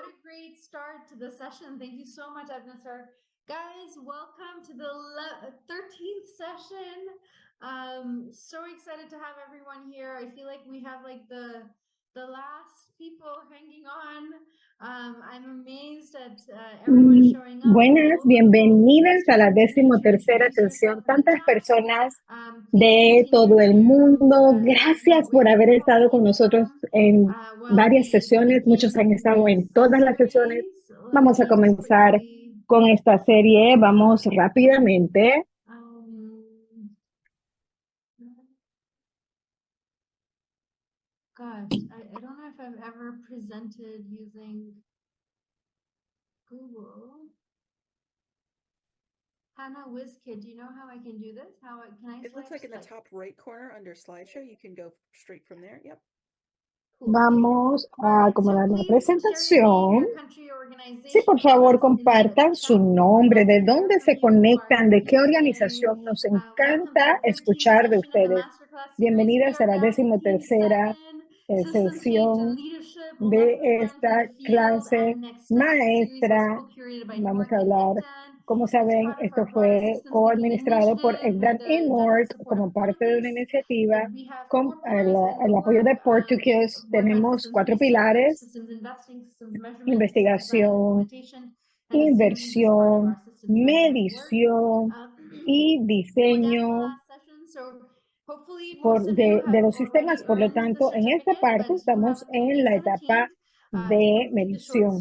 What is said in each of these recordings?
a great start to the session. Thank you so much, Edna, sir. Guys, welcome to the 13th session. So excited to have everyone here. I feel like we have like the last people hanging on. I'm amazed at everyone showing up. Buenas, bienvenidas a la 13ª sesión. Tantas personas de todo el mundo. Gracias por haber estado con nosotros en varias sesiones. Muchos han estado en todas las sesiones. Vamos a comenzar con esta serie. Vamos rápidamente. Gosh, I don't know if I've ever presented using Google. Hannah WizKid, do you know how I can do this? It looks like in the top right corner under slideshow, you can go straight from there. Yep. Vamos a acomodar la presentación. Sí, por favor, compartan su nombre, de dónde se conectan, de qué organización. Nos encanta escuchar de ustedes. Bienvenidas a la 13ª sesión de esta clase maestra. Vamos a hablar, como saben, esto fue coadministrado por Egdad Inort como parte de una iniciativa con el apoyo de Portuguese. Tenemos 4 pilares: investigación, inversión, medición y diseño de los sistemas. Por lo tanto, en esta parte estamos en la etapa de medición.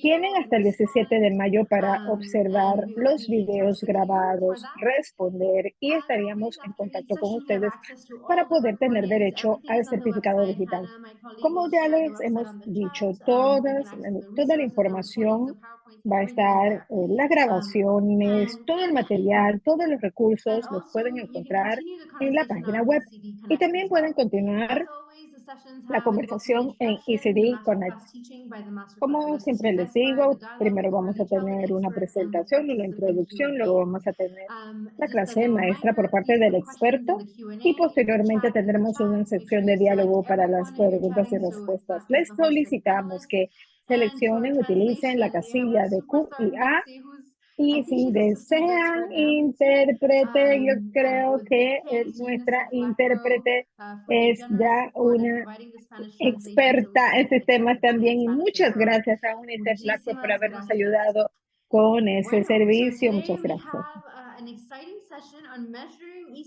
Tienen hasta el 17 de mayo para observar los videos grabados, responder y estaríamos en contacto con ustedes para poder tener derecho al certificado digital. Como ya les hemos dicho, toda la información va a estar, las grabaciones, todo el material, todos los recursos los pueden encontrar en la página web y también pueden continuar la conversación en ECD Connect. Como siempre les digo, primero vamos a tener una presentación, una introducción, luego vamos a tener la clase maestra por parte del experto y posteriormente tendremos una sección de diálogo para las preguntas y respuestas. Les solicitamos que seleccionen, utilicen la casilla de Q y A. Y si desean intérprete, yo creo que nuestra intérprete es ya una experta en sistemas también. Y muchas gracias a UNICEF LACTO por habernos ayudado con ese servicio. Muchas gracias.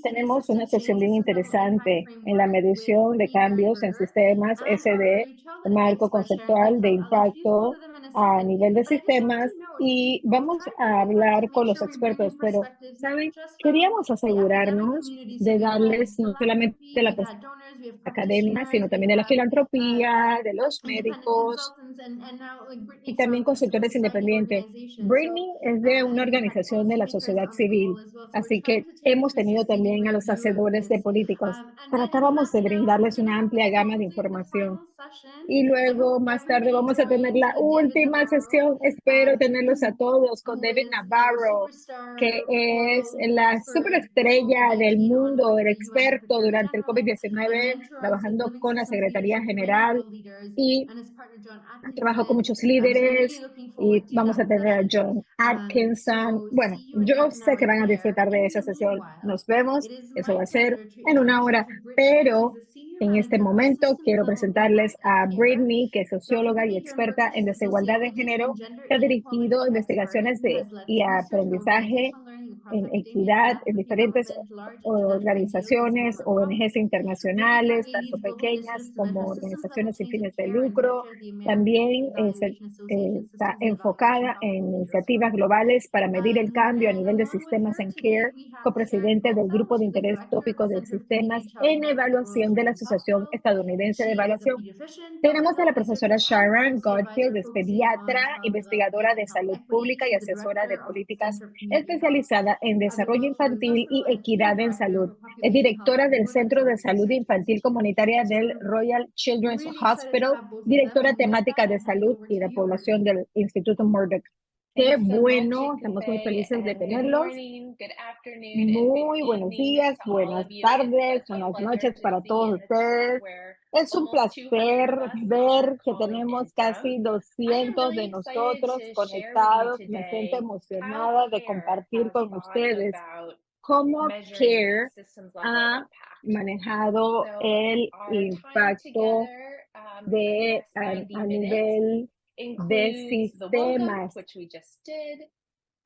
Tenemos una sesión bien interesante en la medición de cambios en sistemas SD, marco conceptual de impacto a nivel de sistemas, y vamos a hablar con los expertos, pero, ¿saben? Queríamos asegurarnos de darles no solamente la academia, sino también de la filantropía, de los médicos y también consultores independientes. Brittany es de una organización de la sociedad civil, así que hemos tenido también a los hacedores de políticos. Tratábamos de brindarles una amplia gama de información. Y luego, más tarde, vamos a tener la última sesión. Espero tenerlos a todos con David Navarro, que es la superestrella del mundo, el experto durante el COVID-19, trabajando con la Secretaría General y trabajó con muchos líderes. Y vamos a tener a John Atkinson. Bueno, yo sé que van a disfrutar de esa sesión. Nos vemos. Eso va a ser en 1 hora, pero en este momento quiero presentarles a Brittany, que es socióloga y experta en desigualdad de género, que ha dirigido investigaciones y aprendizaje en equidad en diferentes organizaciones, ONGs internacionales, tanto pequeñas como organizaciones sin fines de lucro. También está enfocada en iniciativas globales para medir el cambio a nivel de sistemas en CARE, copresidente del Grupo de Interés Tópico de Sistemas en Evaluación de la Asociación Estadounidense de Evaluación. Tenemos a la profesora Sharon Godfield, es pediatra, investigadora de salud pública y asesora de políticas especializada en desarrollo infantil y equidad en salud. Es directora del Centro de Salud Infantil Comunitaria del Royal Children's Hospital, directora temática de salud y de población del Instituto Murdoch. Qué bueno, estamos muy felices de tenerlos. Muy buenos días, buenas tardes, buenas noches para todos ustedes. Es un almost 200 placer of us on ver our que call in tenemos intro. casi I am 200 really de excited nosotros to share with you conectados. Me siento today how emocionada de CARE compartir has con thought ustedes about cómo measuring CARE systems level ha impact. manejado So el our time impacto together for the de next 90 a minutes nivel de includes the welcome, sistemas. which we just did.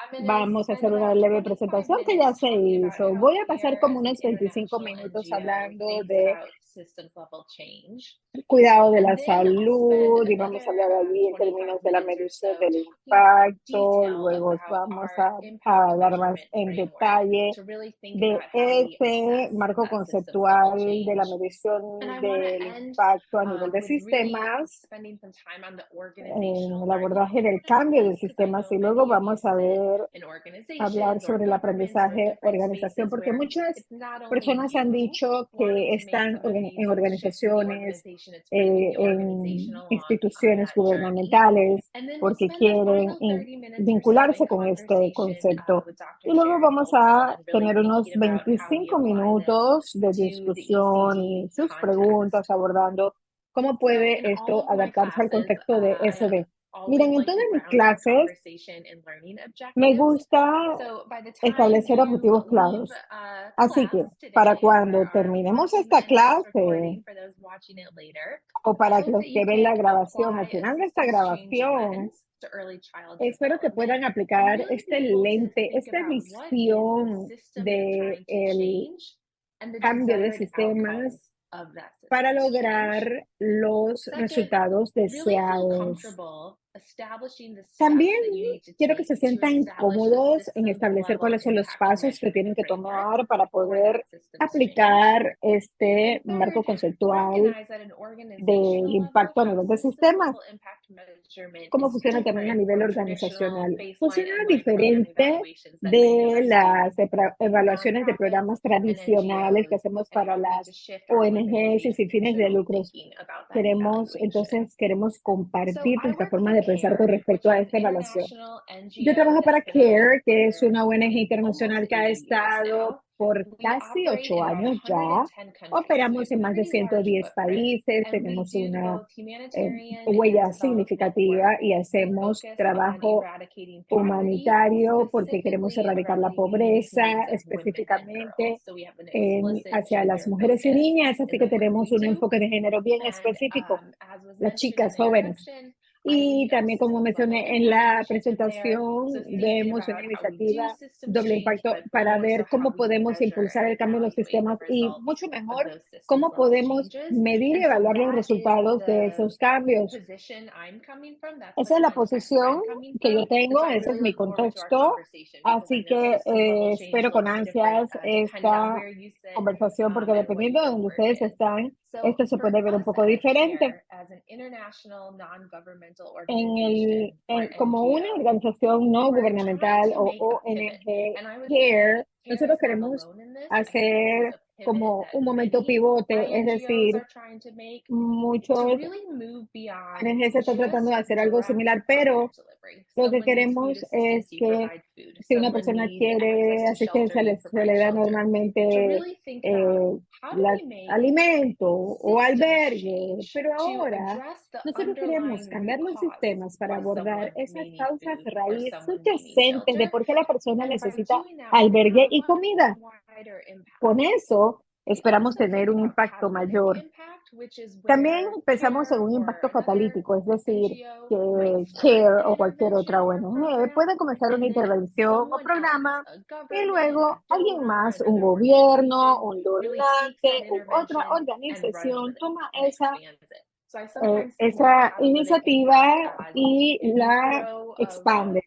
I'm going to Vamos a spend hacer una about leve 25 presentación que ya minutes se talking about hizo. how Voy a pasar CARE como as an unos 25 international minutos NGO hablando thinks de about systems level change. cuidado de la And then I'll spend salud y vamos a another hablar allí en 25 términos de la minutes or medición so del talking more impacto. detail Luego about vamos our a impact dar más measurement en framework detalle to really think de about how we ese assess marco that systems level conceptual de la change. medición And I want del to end impacto a nivel de with really sistemas, spending some time on the en organizational el learning abordaje del of cambio de this, because I sistemas, y know luego many of you vamos a sit ver in hablar organizations or sobre el governments or aprendizaje different organización, spaces porque where muchas it's not only personas han you dicho wanting que to make están some of these en shifts in the organizaciones, organization, it's bringing the organization en along on instituciones that journey. gubernamentales, And then we'll porque spend the quieren final 30 minutes or so in vincularse con este conversation concepto. with Dr. Y luego Sharon vamos Hopewell a and really tener unos thinking about how we 25 apply this minutos de to the discusión y ECG sus context. preguntas abordando cómo So puede in all esto of my adaptarse al classes, contexto de I have SD. always Miren, en liked to todas mis ground our clases conversation in learning me objectives. gusta So by the time establecer you objetivos leave claros. Así que class para today, cuando there are terminemos 14 esta minutes clase recording for those watching it later. o I para hope los that que you ven la can grabación, al apply a final de esta systems change grabación, lens to early child espero que puedan development and aplicar really este be able to lente, think esta about what is the visión system you're de trying to el change and the cambio de desired outcomes sistemas of that para systems change. lograr los Second, resultados really feel deseados. comfortable establishing the steps También that you need to quiero que se take to sientan establish the cómodos en systems establecer level cuáles son los impact pasos que tienen measurement que framework tomar para for poder that systems change. aplicar este And marco third, conceptual recognize that an del organizational level, impacto a how nivel de systems sistemas, level impact measurement cómo is funciona también a different nivel from traditional organizacional. baseline Funciona endpoint program diferente evaluations that many of de us do las in evaluaciones de programas nonprofits and tradicionales que NGOs, hacemos and para how we need las to shift our ONGs y sin fines de organizational lucros. thinking about that Queremos, evaluation. queremos So compartir I nuestra work forma for de pensar con CARE, which respecto is a an esta evaluación. international Yo NGO trabajo para that's been around CARE, que es for una ONG almost internacional que ha 80 years estado now. por We casi operate 8 in about años ya. 110 countries. So we Operamos have en a más de pretty large 110 footprint, países, and we tenemos do una both humanitarian and huella development significativa work. y We hacemos focus on trabajo eradicating poverty, humanitario porque queremos specifically erradicar la around the needs pobreza, of women and específicamente girls. So we have an hacia explicit las gender mujeres y focus niñas, in así the que work tenemos we un do. enfoque de género bien And específico, as was las mentioned in chicas the jóvenes. introduction, I Y lead our también, como systems level mencioné en la impact initiative there. presentación, So thinking vemos una about how we do iniciativa systems doble change, impacto but para more so ver how cómo we podemos measure impulsar and el cambio en los evaluate the sistemas y results mucho of mejor those systems cómo level podemos changes. medir y And so evaluar los that is resultados de esos cambios. position I'm coming from. That's Esa es the la context I'm posición coming que from. yo tengo, And so I ese es really mi look forward to our contexto, conversation because I así know que systems level change espero con looks different ansias depending on esta where you sit conversación porque and what dependiendo de your donde work ustedes is. están, So esto se for puede ver un us poco at diferente. CARE, as an international non-governmental organization or Como una NGO, organización no we're trying gubernamental to o make a pivot. ONG And I would CARE, say CARE nosotros is not queremos alone in this. I think this is hacer a pivot como that un momento many pivote, es INGOs decir, are trying to make to muchos really move beyond ONGs están tratando de just hacer algo direct similar, program pero delivery. lo que Someone needs food queremos es assistance, you que provide food. si una Someone persona needs quiere access to shelter, asistencia, you se provide le da shelter. To normalmente really think about how do we make alimento o systems albergue, change pero to ahora address the nosotros queremos underlying root cambiar los cause sistemas para why abordar someone esas may need causas food or raíz someone may need subyacentes de shelter. por qué la persona And by necesita doing that, we can albergue have a y much comida. wider impact. Con eso We esperamos also tener think un about impacto catalytic mayor. impact, which is También where pensamos en CARE un or impacto another catalítico, es decir, NGO might que start CARE o an cualquier otra intervention or ONG program, puede comenzar una and then intervención o someone else, programa a y government, luego a alguien donor, más, un another gobierno, organization, un really takes that donante u otra intervention and runs organización with it toma and esa expands it. So I sometimes think esa about catalytic iniciativa impact as y if you la throw a expande. rock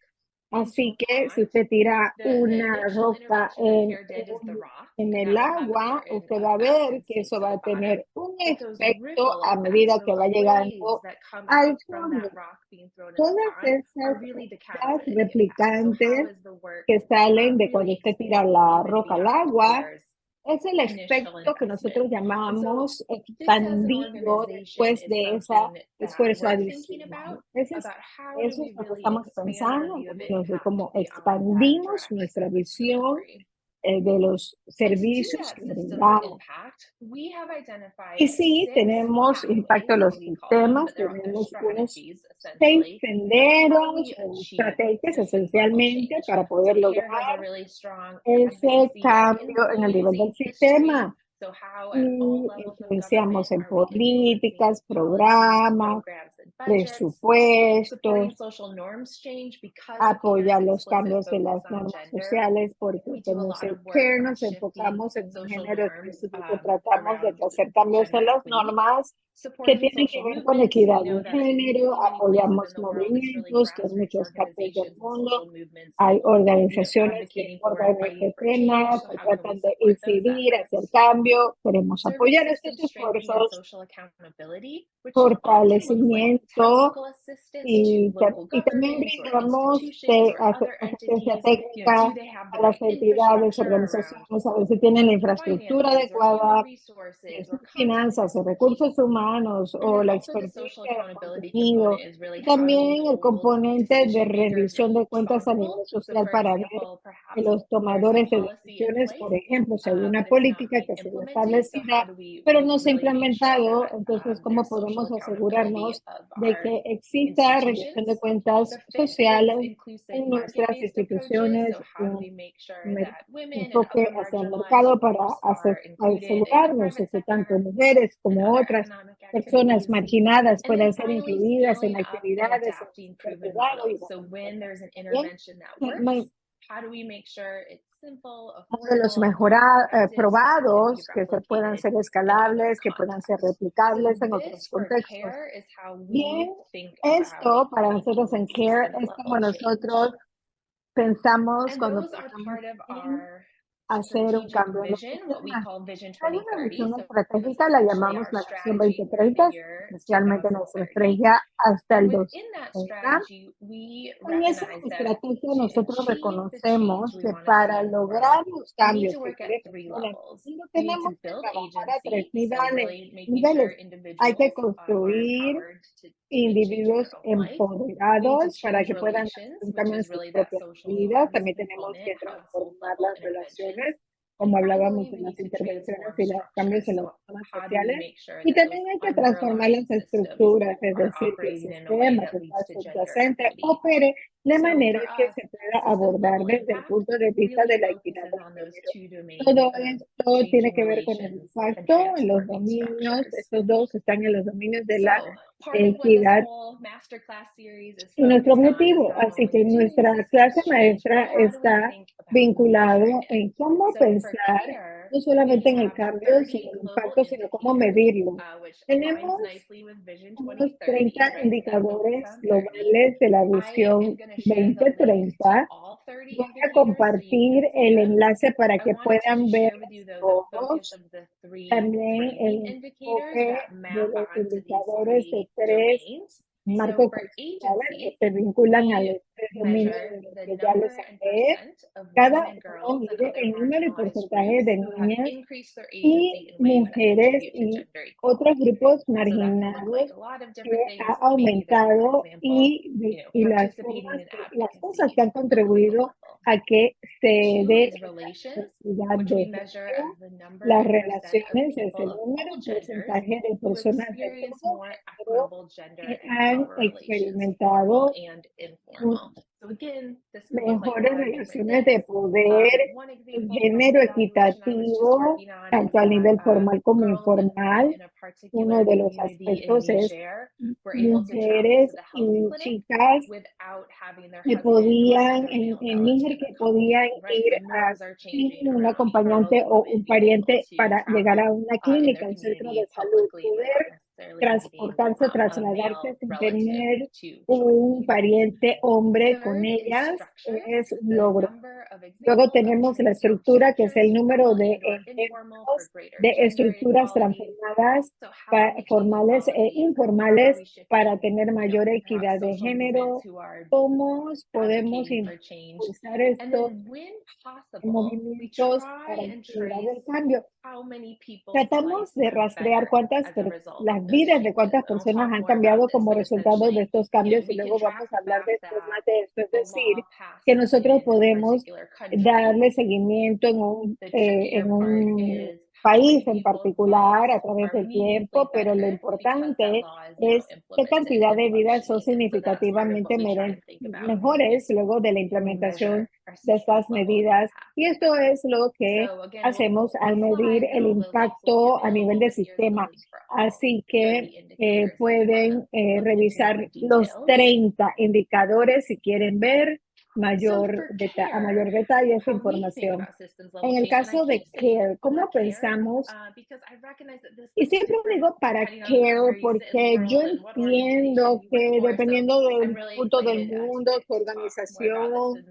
Así into a que si pond, usted tira the una initial roca intervention that CARE did is the rock, en and el that will have a agua, certain usted va a ver que buoyancy eso to va the a bottom. tener un But those efecto ripple a effects, medida que those va waves llegando that come al out from fondo. that rock being thrown in the Todas pond esas are really the ondas catalytic impact. So replicantes how is the work que salen de cuando really usted tira expanding la even roca al beyond agua, CARE's es el initial efecto que nosotros investment? And so llamamos this as an expandido organization después is de ese something that esfuerzo we're thinking adicional. about how do Eso we es lo que really estamos expand our pensando view en of términos de impact cómo beyond that expandimos direct nuestra service visión delivery. de los servicios que brindamos. Y sí, tenemos impacto en los sistemas, tenemos unos 6 senderos o estrategias esencialmente para poder lograr ese cambio en el nivel del sistema. Y influenciamos en políticas, programas, presupuestos, apoyar los cambios de las normas sociales, porque tenemos el CARE, nos enfocamos en un género específico, tratamos de hacer cambios en las normas que tienen que ver con equidad de género, apoyamos movimientos que en muchas partes del mundo hay organizaciones que abordan este tema, que tratan de incidir hacia el cambio, queremos apoyar estos esfuerzos, fortalecimiento y también brindamos asistencia técnica a las entidades, organizaciones, a ver si tienen la infraestructura adecuada, finanzas o recursos humanos o la experiencia de contenido. También el componente de rendición de cuentas a nivel social para ver que los tomadores de decisiones, por ejemplo, si hay una política que se ha establecida, pero no se ha implementado, entonces, ¿cómo podemos asegurarnos de que exista rendición de cuentas sociales en nuestras instituciones, un enfoque hacia el mercado para asegurarnos de que tanto mujeres como otras personas marginadas puedan ser incluidas en actividades modelos probados que se puedan ser escalables, que puedan ser replicables en otros contextos. Bien, esto para nosotros en CARE es como nosotros pensamos cuando pensamos en hacer un cambio en los sistemas. Hay una visión estratégica, la llamamos la Visión 2030, especialmente nuestra estrella hasta el 2030. En esa estrategia nosotros reconocemos que para lograr los cambios que queremos tenemos que trabajar a 3 niveles. Hay que construir individuos empoderados para que puedan hacer un cambio en sus propias vidas. También tenemos que transformar las relaciones, como hablábamos en las intervenciones y los cambios en las normas sociales. Y también hay que transformar las estructuras, es decir, que el sistema que está subyacente opere de manera que se pueda abordar desde el punto de vista de la equidad de género. Todo esto tiene que ver con el impacto en los dominios, estos dos están en los dominios de la equidad y nuestro objetivo. Así que nuestra clase maestra está vinculado en cómo pensar no solamente en el cambio, sino el impacto, sino cómo medirlo. Tenemos unos 30 indicadores globales de la visión 2030. Voy a compartir el enlace para que puedan ver todos. También el enfoque de los indicadores de 3 marcos conceptuales que se vinculan a los 3 dominios de los que ya les hablé. Cada uno mide el número y porcentaje de niñas y mujeres y otros grupos marginados que ha aumentado y las cosas que han contribuido a que se dé la de género, las relaciones, es el número y porcentaje de personas de todo género que han experimentado mejores relaciones de poder, género equitativo, tanto a nivel formal como informal. Uno de los aspectos es mujeres y chicas que podían, en Níger, que podían ir sin un acompañante o un pariente para llegar a una clínica, un centro de salud, poder transportarse, trasladarse sin tener un pariente hombre con ellas es un logro. Luego tenemos la estructura, que es el número de ejemplos de estructuras transformadas, formales e informales, para tener mayor equidad de género. ¿Cómo podemos impulsar estos movimientos para acelerar el cambio? Tratamos de rastrear las las vidas de cuántas personas han cambiado como resultado de estos cambios y luego vamos a hablar después más de esto. Es decir, que nosotros podemos darle seguimiento en un país en particular a través del tiempo, pero lo importante es qué cantidad de vidas son significativamente mejores luego de la implementación de estas medidas. Y esto es lo que hacemos al medir el impacto a nivel de sistema. Así que pueden revisar los 30 indicadores si quieren ver a mayor detalle esa información. En el caso de CARE, ¿cómo pensamos? Y siempre digo para CARE porque yo entiendo que dependiendo del punto del mundo, su organización,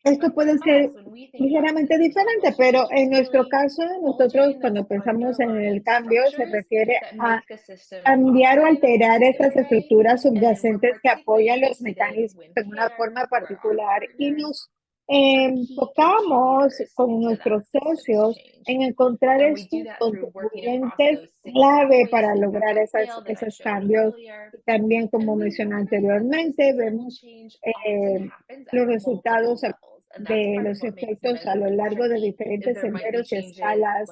esto puede ser ligeramente diferente, pero en nuestro caso, nosotros cuando pensamos en el cambio, se refiere a cambiar o alterar estas estructuras subyacentes que apoyan los mecanismos en una forma particular y nos enfocamos con nuestros socios en encontrar estos contribuyentes clave para lograr esos cambios. Y también, como mencioné anteriormente, vemos los resultados de los efectos a lo largo de diferentes senderos y escalas.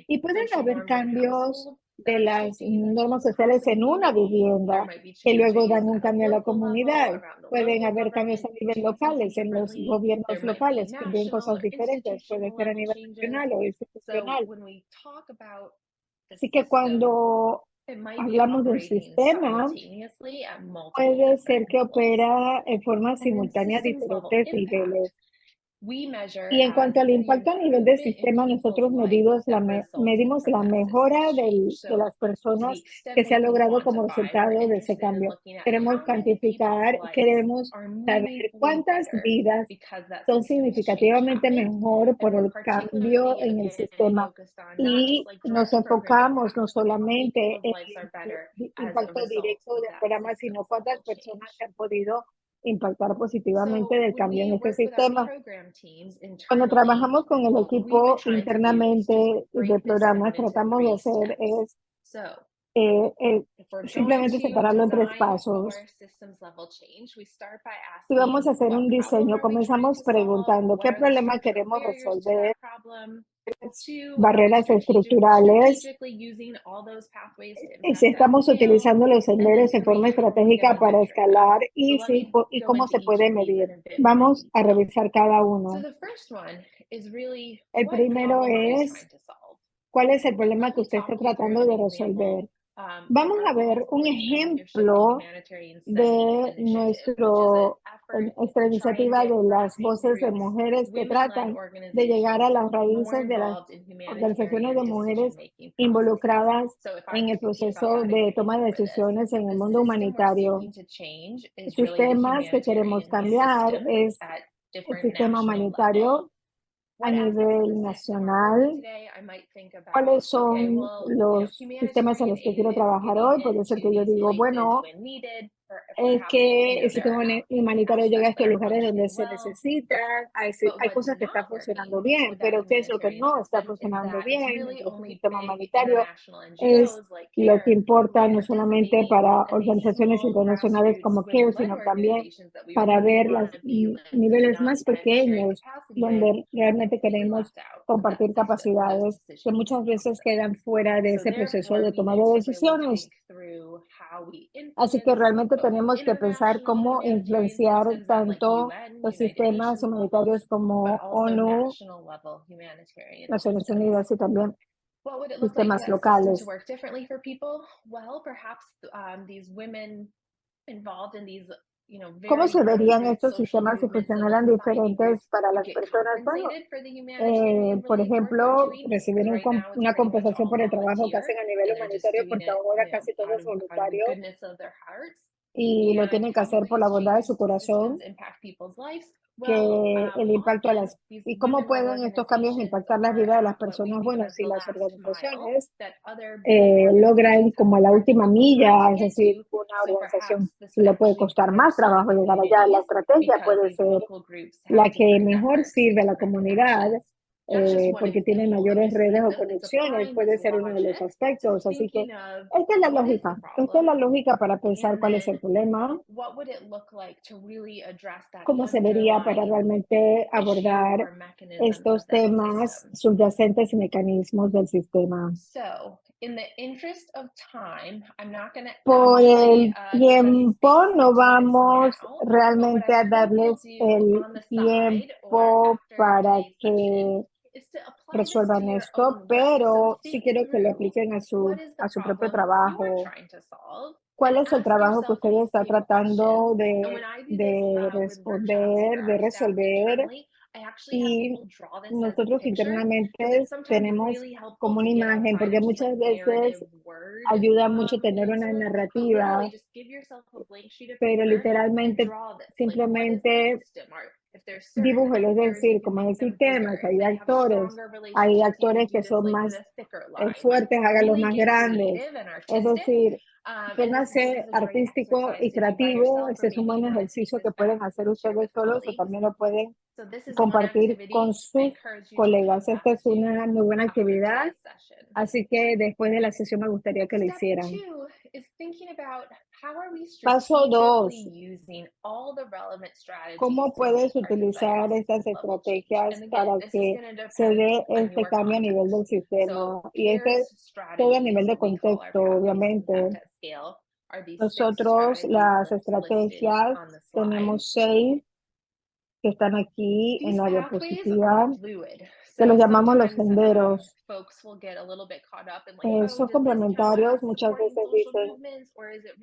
Y pueden haber cambios de las normas sociales en una vivienda que luego dan un cambio a la comunidad. Pueden haber cambios a nivel locales, en los gobiernos locales, también cosas diferentes, puede ser a nivel nacional o institucional. Así que cuando hablamos de un sistema, puede ser que opera en forma simultánea a diferentes niveles. Y en cuanto al impacto a nivel del sistema, nosotros medimos la mejora de las personas que se ha logrado como resultado de ese cambio. Queremos cuantificar, queremos saber cuántas vidas son significativamente mejor por el cambio en el sistema. Y nos enfocamos no solamente en el impacto directo del programa, sino cuántas personas se han podido impactar positivamente del cambio en este sistema. Cuando trabajamos con el equipo internamente de programas, tratamos de hacer simplemente separarlo en 3 pasos. Si vamos a hacer un diseño, comenzamos preguntando qué problema queremos resolver, barreras estructurales, y si estamos utilizando los senderos en forma estratégica para escalar y cómo se puede medir. Vamos a revisar cada uno. El primero es, ¿cuál es el problema que usted está tratando de resolver? Vamos a ver un ejemplo de nuestra iniciativa de las voces de mujeres que tratan de llegar a las raíces de las organizaciones de mujeres involucradas en el proceso de toma de decisiones en el mundo humanitario. Sistemas que queremos cambiar es el sistema humanitario a nivel nacional. ¿Cuáles son los sistemas en los que quiero trabajar hoy? Puede ser que yo digo, bueno, es que el sistema humanitario llega a estos lugares donde se necesitan. Hay cosas que están funcionando bien, pero ¿qué es lo que no está funcionando bien en el sistema humanitario? Es lo que importa no solamente para organizaciones internacionales como CARE, sino también para ver los niveles más pequeños donde realmente queremos compartir capacidades que muchas veces quedan fuera de ese proceso de toma de decisiones. Así que realmente tenemos que pensar cómo influenciar tanto los sistemas humanitarios como ONU, Naciones Unidas y también sistemas locales. ¿Cómo se verían estos sistemas si funcionaran diferentes para las personas? Bueno, por ejemplo, recibir una compensación por el trabajo que hacen a nivel humanitario, porque ahora casi todo es voluntario y lo tienen que hacer por la bondad de su corazón, que el impacto y cómo pueden estos cambios impactar la vida de las personas. Bueno, si las organizaciones logran como a la última milla, es decir, una organización le puede costar más trabajo llegar allá, la estrategia puede ser la que mejor sirve a la comunidad porque tiene mayores redes o conexiones, puede ser uno de los aspectos. Así que esta es la lógica. Esta es la lógica para pensar cuál es el problema, cómo se vería para realmente abordar estos temas subyacentes y mecanismos del sistema. Por el tiempo, no vamos realmente a darles el tiempo para que resuelvan esto, pero sí quiero que lo apliquen a su propio trabajo. ¿Cuál es el trabajo que usted está tratando de responder, de resolver? Y nosotros internamente tenemos como una imagen, porque muchas veces ayuda mucho tener una narrativa, pero literalmente simplemente dibújelo, es decir, como en el sistema, que hay actores que son más fuertes, háganlos más grandes. Es decir, pónganse artístico y creativo. Este es un buen ejercicio que pueden hacer ustedes solos o también lo pueden compartir con sus colegas. Esta es una muy buena actividad, así que después de la sesión me gustaría que lo hicieran. Paso 2. ¿Cómo puedes utilizar estas estrategias para que se dé este cambio a nivel del sistema? Y este todo a nivel de contexto, obviamente. Nosotros, las estrategias, tenemos 6 que están aquí en la diapositiva, que los llamamos los senderos. Son complementarios, muchas veces dicen,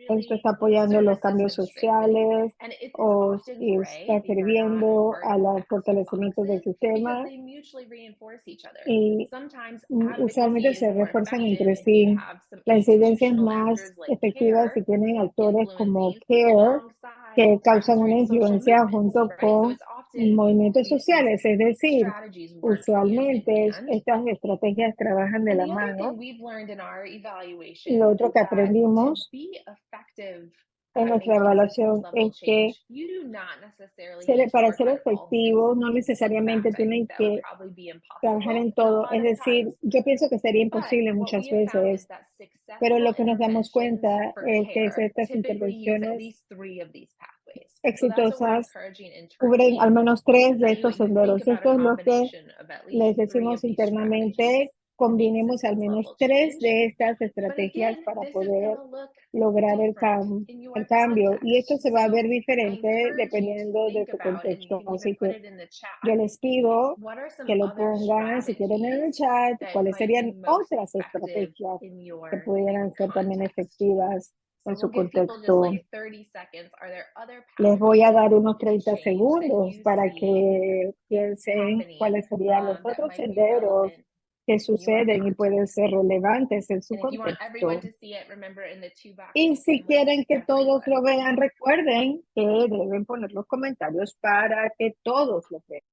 esto está apoyando los cambios sociales o está sirviendo a los fortalecimientos del sistema y usualmente se refuerzan entre sí. La incidencia es más efectiva si tienen actores como CARE que causan una influencia junto con movimientos sociales, es decir, usualmente estas estrategias trabajan de la mano. Y lo otro que aprendimos en nuestra evaluación es que para ser efectivos no necesariamente tienen que trabajar en todo. Es decir, yo pienso que sería imposible muchas veces, pero lo que nos damos cuenta es que estas intervenciones exitosas cubren al menos 3 de estos senderos. Esto es lo que les decimos internamente, combinemos al menos 3 de estas estrategias para poder lograr el cambio. Y esto se va a ver diferente dependiendo de su contexto. Así que yo les pido que lo pongan, si quieren, en el chat, cuáles serían otras estrategias que pudieran ser también efectivas en su contexto. Les voy a dar unos 30 segundos para que piensen cuáles serían los otros senderos que suceden y pueden ser relevantes en su contexto. Y si quieren que todos lo vean, recuerden que deben poner los comentarios para que todos lo vean.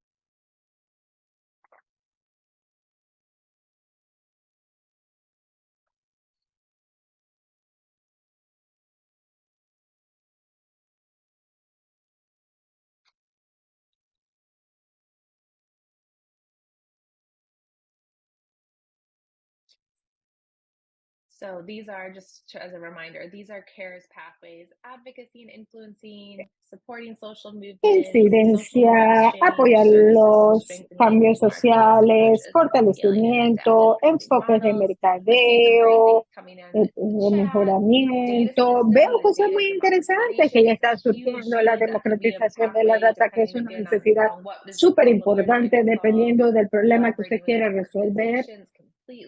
So these are, just as a reminder, these are CARE's pathways: advocacy and influencing, supporting social movements, incidencia, apoyar los cambios sociales, fortalecimiento, enfoques de mercadeo, de mejoramiento. Veo cosas muy interesantes que ya está surgiendo. La democratización de la data, que es una necesidad súper importante dependiendo del problema que usted quiere resolver.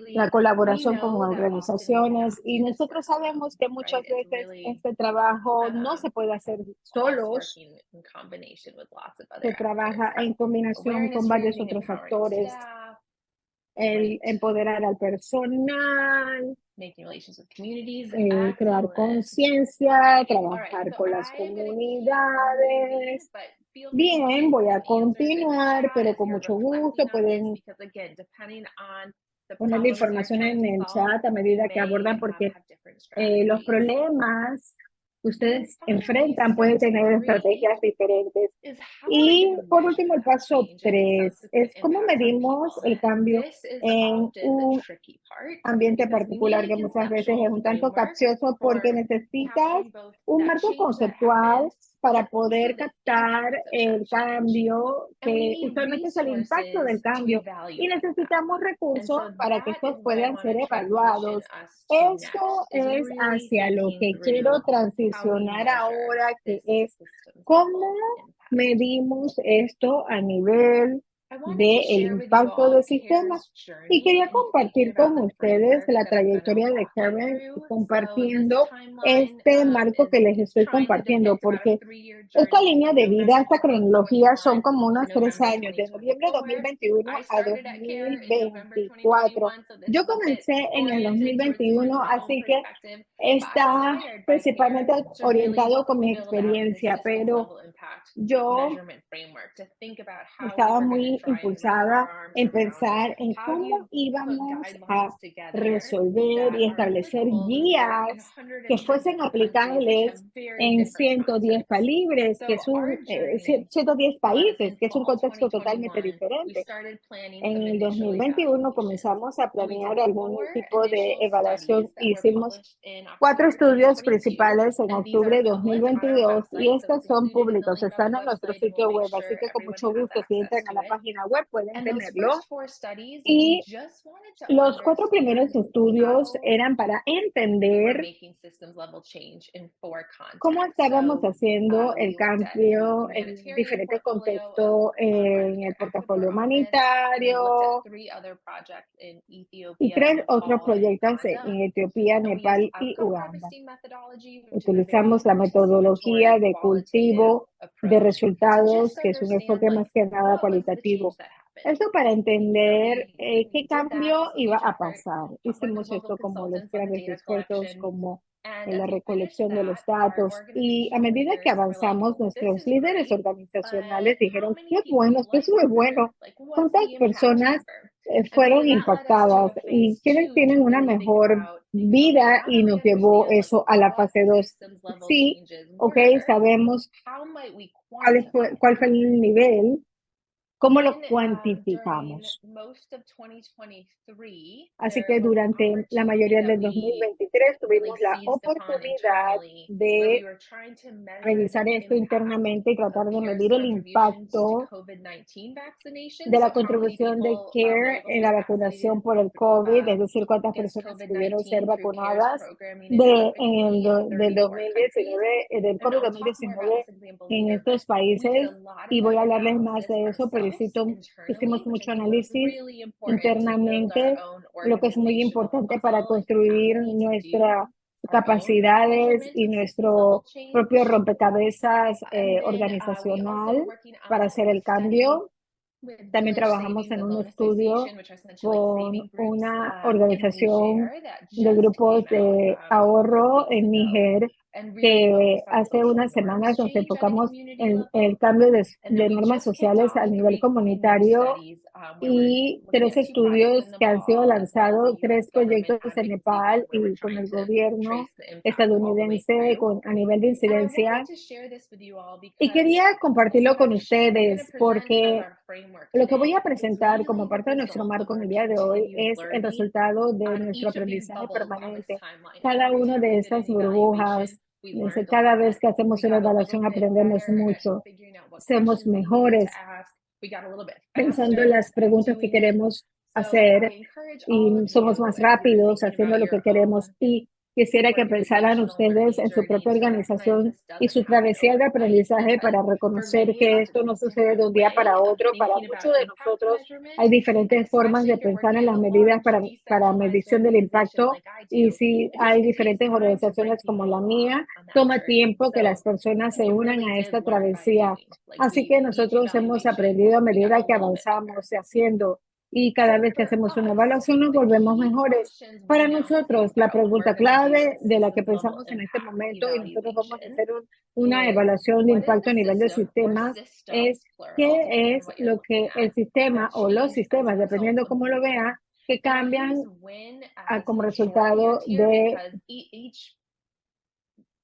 La colaboración con organizaciones, y nosotros sabemos que muchas veces este trabajo no se puede hacer solos, se trabaja en combinación con varios otros factores, el empoderar al personal, crear conciencia, trabajar con las comunidades. Bien, voy a continuar, pero con mucho gusto pueden poner la información en el chat a medida que abordan, porque los problemas ustedes enfrentan pueden tener estrategias diferentes. Y por último, el paso 3 es cómo medimos el cambio en un ambiente particular que muchas veces es un tanto capcioso porque necesitas un marco conceptual para poder captar el cambio, que usualmente es el impacto del cambio, y necesitamos recursos para que estos puedan ser evaluados. Esto es hacia lo que quiero transicionar ahora, que es cómo medimos esto a nivel del impacto del sistema. Y quería compartir con ustedes la trayectoria de Karen compartiendo este marco que les estoy compartiendo, porque esta línea de vida, esta cronología son como unos 3 años, de noviembre de 2021 a 2024. Yo comencé en el 2021, así que está principalmente orientado con mi experiencia, pero yo estaba muy impulsada en pensar en cómo íbamos a resolver y establecer guías que fuesen aplicables en 110 países, que es 110 países, que es un contexto totalmente diferente. En el 2021 comenzamos a planear algún tipo de evaluación. Hicimos 4 estudios principales en octubre de 2022 y estos son públicos, están en nuestro sitio web, así que con mucho gusto si entran a la página web pueden tenerlo. Y los 4 primeros estudios eran para entender cómo estábamos haciendo el cambio en diferentes contextos en el portafolio humanitario y 3 otros proyectos en Etiopía, Nepal y Uganda. Utilizamos la metodología de cultivo de resultados, que es un enfoque más que nada cualitativo. Esto para entender qué cambio iba a pasar. Hicimos esto como los grandes expertos, como en la recolección de los datos. Y a medida que avanzamos, nuestros líderes organizacionales dijeron, qué bueno, esto es muy bueno. ¿Cuántas personas fueron impactadas y quienes tienen una mejor vida? Y nos llevó eso a la fase 2. Sí, ok, sabemos cuál fue el nivel. ¿Cómo lo cuantificamos? Así que durante la mayoría del 2023 tuvimos la oportunidad de revisar esto internamente y tratar de medir el impacto de la contribución de CARE en la vacunación por el COVID, es decir, cuántas personas pudieron ser vacunadas del 2019, del COVID-2019 en estos países. Y voy a hablarles más de eso, pero hicimos mucho análisis internamente, lo que es muy importante para construir nuestras capacidades y nuestro propio rompecabezas organizacional para hacer el cambio. También trabajamos en un estudio con una organización de grupos de ahorro en Níger, que hace unas semanas nos enfocamos en el cambio de normas sociales a nivel comunitario y 3 estudios que han sido lanzados, 3 proyectos en Nepal y con el gobierno estadounidense a nivel de incidencia. Y quería compartirlo con ustedes porque lo que voy a presentar como parte de nuestro marco en el día de hoy es el resultado de nuestro aprendizaje permanente. Cada una de estas burbujas, cada vez que hacemos una evaluación aprendemos mucho, somos mejores pensando en las preguntas que queremos hacer y somos más rápidos haciendo lo que queremos. Y quisiera que pensaran ustedes en su propia organización y su travesía de aprendizaje para reconocer que esto no sucede de un día para otro. Para muchos de nosotros hay diferentes formas de pensar en las medidas para medición del impacto, y si hay diferentes organizaciones como la mía, toma tiempo que las personas se unan a esta travesía. Así que nosotros hemos aprendido a medida que avanzamos haciendo, y cada vez que hacemos una evaluación nos volvemos mejores. Para nosotros, la pregunta clave de la que pensamos en este momento, y nosotros vamos a hacer una evaluación de impacto a nivel de sistemas, es qué es lo que el sistema o los sistemas, dependiendo cómo lo vea, que cambian como resultado de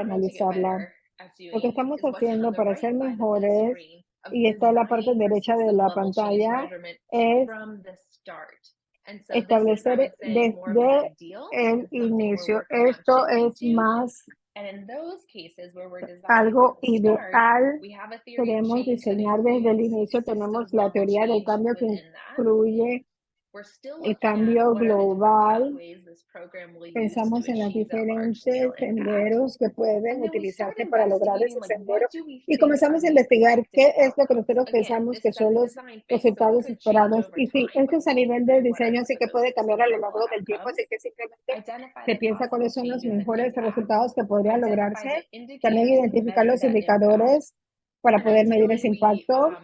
analizarla. Lo que estamos haciendo para ser mejores, y está en la parte derecha de la pantalla, es establecer desde el inicio. Esto es más algo ideal. Queremos diseñar desde el inicio. Tenemos la teoría del cambio que incluye el cambio global pensamos en los diferentes senderos que pueden utilizarse para lograr ese sendero y comenzamos a investigar qué es lo que nosotros pensamos que son los resultados esperados. Y sí, esto es a nivel del diseño, así que puede cambiar a lo largo del tiempo, así que simplemente se piensa cuáles son los mejores resultados que podrían lograrse. También identificar los indicadores para poder medir ese impacto.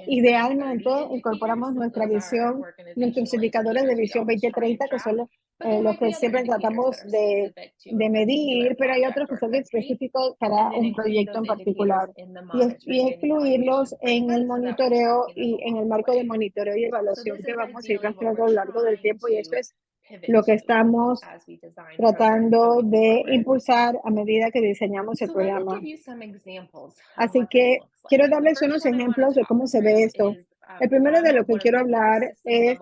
Idealmente, incorporamos nuestra visión, nuestros indicadores de visión 2030, que son los que siempre tratamos de medir, pero hay otros que son específicos para un proyecto en particular. Y incluirlos en el monitoreo y en el marco de monitoreo y evaluación que vamos a ir haciendo a lo largo del tiempo. Y esto es lo que estamos tratando de impulsar a medida que diseñamos el programa. Así que quiero darles unos ejemplos de cómo se ve esto. El primero de lo que quiero hablar es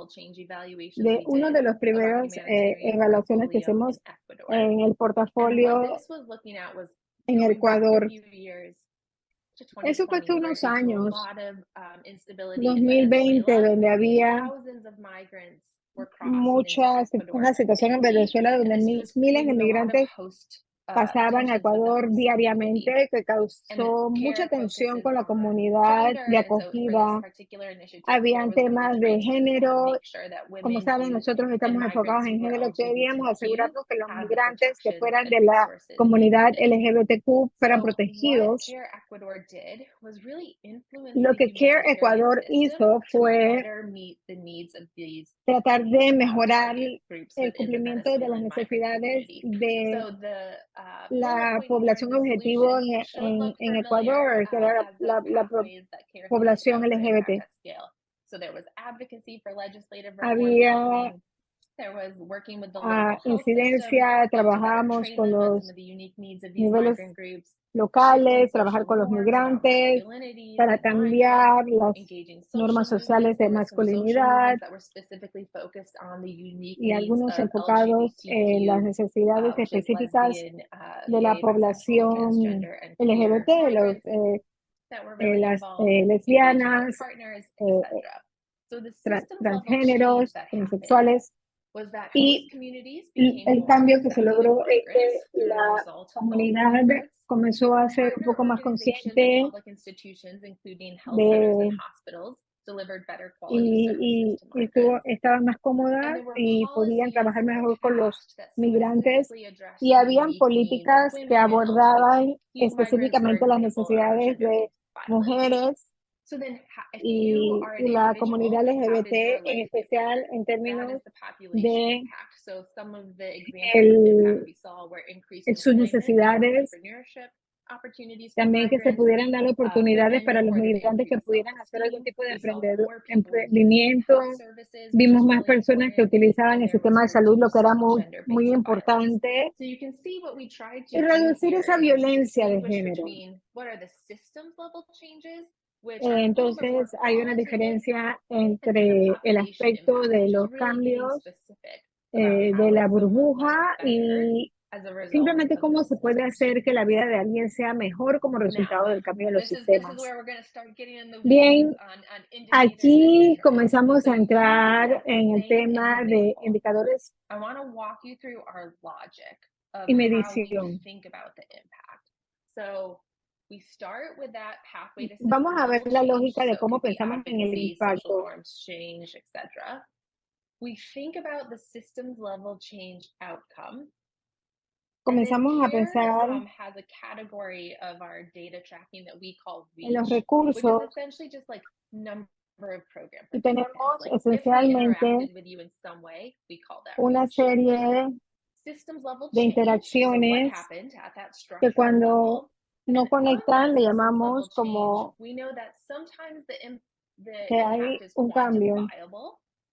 de uno de los primeros evaluaciones que hicimos en el portafolio en Ecuador. Eso fue hace unos años, 2020, donde había una situación en Venezuela donde miles de migrantes pasaban a Ecuador diariamente, que causó mucha tensión con la comunidad de acogida. Habían temas de género. Como saben, nosotros estamos enfocados en género. Queríamos asegurarnos que los migrantes que fueran de la comunidad LGBTQ fueran protegidos. Lo que CARE Ecuador hizo fue tratar de mejorar el cumplimiento de las necesidades de la población objetivo en Ecuador, que era la población LGBT. Había incidencia, trabajábamos con los niveles locales, trabajar con los migrantes para cambiar las normas sociales de masculinidad y algunos enfocados en las necesidades específicas de la población LGBT, las lesbianas, transgéneros, transexuales. Y el cambio que se logró es que la comunidad comenzó a ser un poco más consciente y estaban más cómodas y podían trabajar mejor con los migrantes. Y habían políticas que abordaban específicamente las necesidades de mujeres y la comunidad LGBT, en especial en términos de sus necesidades. También que se pudieran dar oportunidades para los migrantes que pudieran hacer algún tipo de emprendimiento. Vimos más personas que utilizaban el sistema de salud, lo que era muy importante. Y reducir esa violencia de género. Entonces, hay una diferencia entre el aspecto de los cambios de la burbuja y simplemente cómo se puede hacer que la vida de alguien sea mejor como resultado del cambio de los sistemas. Bien, aquí comenzamos a entrar en el tema de indicadores y medición. Vamos a ver la lógica de cómo pensamos en el impacto. Comenzamos a pensar en los recursos y tenemos esencialmente una serie de interacciones que cuando no conectan le llamamos como que hay un cambio.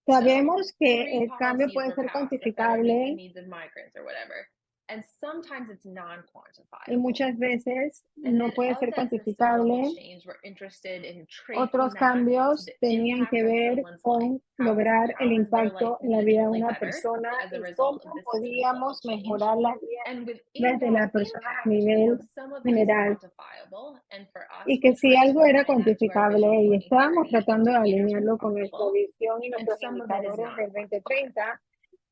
Sabemos que el cambio puede ser cuantificable y muchas veces no puede ser cuantificable. Otros cambios tenían que ver con lograr el impacto en la vida de una persona y cómo podíamos mejorar la vida de la persona a nivel general. Y que si algo era cuantificable y estábamos tratando de alinearlo con nuestra visión y nuestros indicadores del 2030,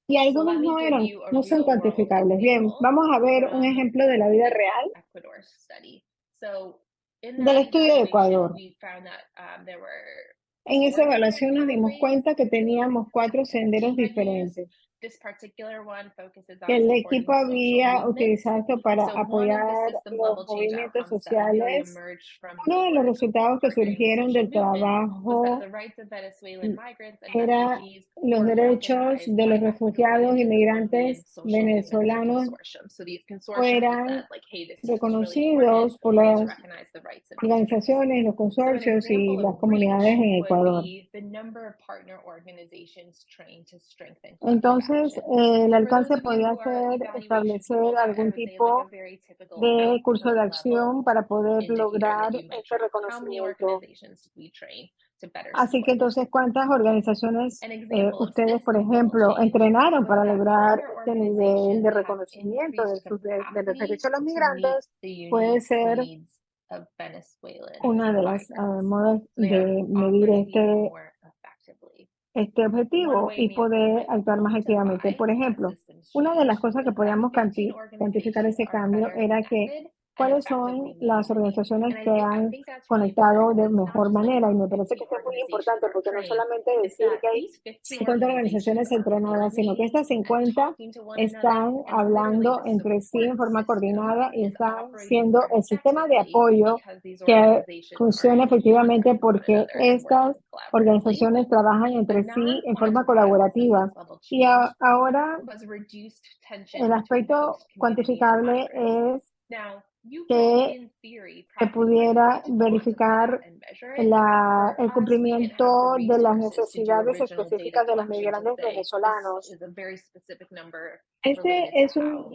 y algunos let me no give eran, you a no son real-world cuantificables. Bien, example vamos a ver un from ejemplo de la vida this real Ecuador study. So in del that estudio de evaluation, Ecuador. we found that there were En esa 4 different evaluación nos dimos pathways cuenta que teníamos 4 senderos team had used. diferentes, This particular one focuses que on el supporting equipo social había movements. utilizado esto para So one of the apoyar system los level change movimientos outcomes that really sociales. emerged from Uno the de los work resultados que partnering with surgieron social del movement was trabajo that the rights of Venezuelan migrants and era refugees los were derechos recognized de los by refugiados Ecuadorians in the inmigrantes Colombian social movements and venezolanos consortiums. So these consortiums fueran said, like, hey, this is really important. reconocidos por We need to las recognize the rights of these groups. organizaciones, los So an consorcios y example las of comunidades reach en would Ecuador. be the number of partner organizations trained to strengthen collective Entonces, action. el For alcance those of you podía who are ser evaluation establecer people, that I algún would say is like a tipo very typical de curso output de level acción para poder indicator lograr that you este measure. How many reconocimiento. organizations did we train to better Así que support those entonces, ¿cuántas organizaciones An example of ustedes, por system level ejemplo, change entrenaron was para that lograr partner este nivel de organizations have reconocimiento de, increased de los capacity derechos de los to meet migrantes? the Puede unique ser needs of Venezuelan una de las migrants? modos So they are de medir operating more effectively. este One objetivo way y we poder might actuar más activamente. quantify Por that ejemplo, systems una de las change cosas que was that podíamos 15 cuantificar organizations ese are cambio better era que connected and cuáles effectively son las meeting the need. organizaciones And que I han think that's really conectado important de because it's not mejor just like manera. the Y me parece 15 que esto es muy organizations importante were porque no trained. solamente It's decir that que hay these 15 50 organizaciones organizations are entrenadas, sino que learning estas and 50 talking to one another, están and literally hablando the entre sí en support forma system coordinada y is están operating siendo more el sistema de effectively apoyo because these que organizations are funciona able to efectivamente learn from one porque another and work estas collaboratively. organizaciones trabajan A entre sí en forma non-quantifiable colaborativa. systems level Y change ahora was reduced tension el between aspecto host community and cuantificable migrants. es Now, you could, que in theory, se practically pudiera quantify verificar that and measure it. For el us, we didn't have cumplimiento the de las resources to do necesidades original data específicas de los collection to migrantes say this venezolanos. is a very specific number Este related es to how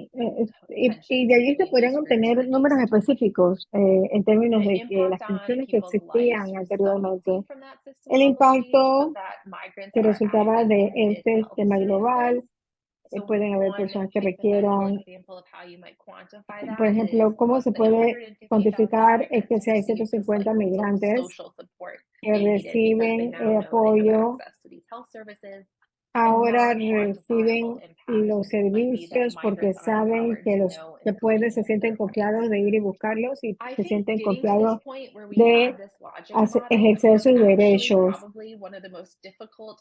y tensions de allí se between podrían these groups obtener números reduced. específicos en términos The de que las impact on tensiones que people's lives existían resulting anteriormente. from that system El level change was impacto that migrants que are resultaba de accessing este mid-health sistema global. services. So Pueden haber one personas que hypothetical requieran, example of how you might quantify por that is, ejemplo, cómo let's se say puede 150,000 cuantificar es que migrants si hay received the 150 migrantes social support que they needed because they reciben now know they have apoyo, access to these health services. A ahora non-quantifiable reciben impact los might be that servicios porque migrants are saben empowered que to los know and que pueden, se claim sienten their rights. confiados de ir y buscarlos y I se think sienten getting to this confiados point where we de have this logic model ejercer was sus actually derechos. probably one of the most difficult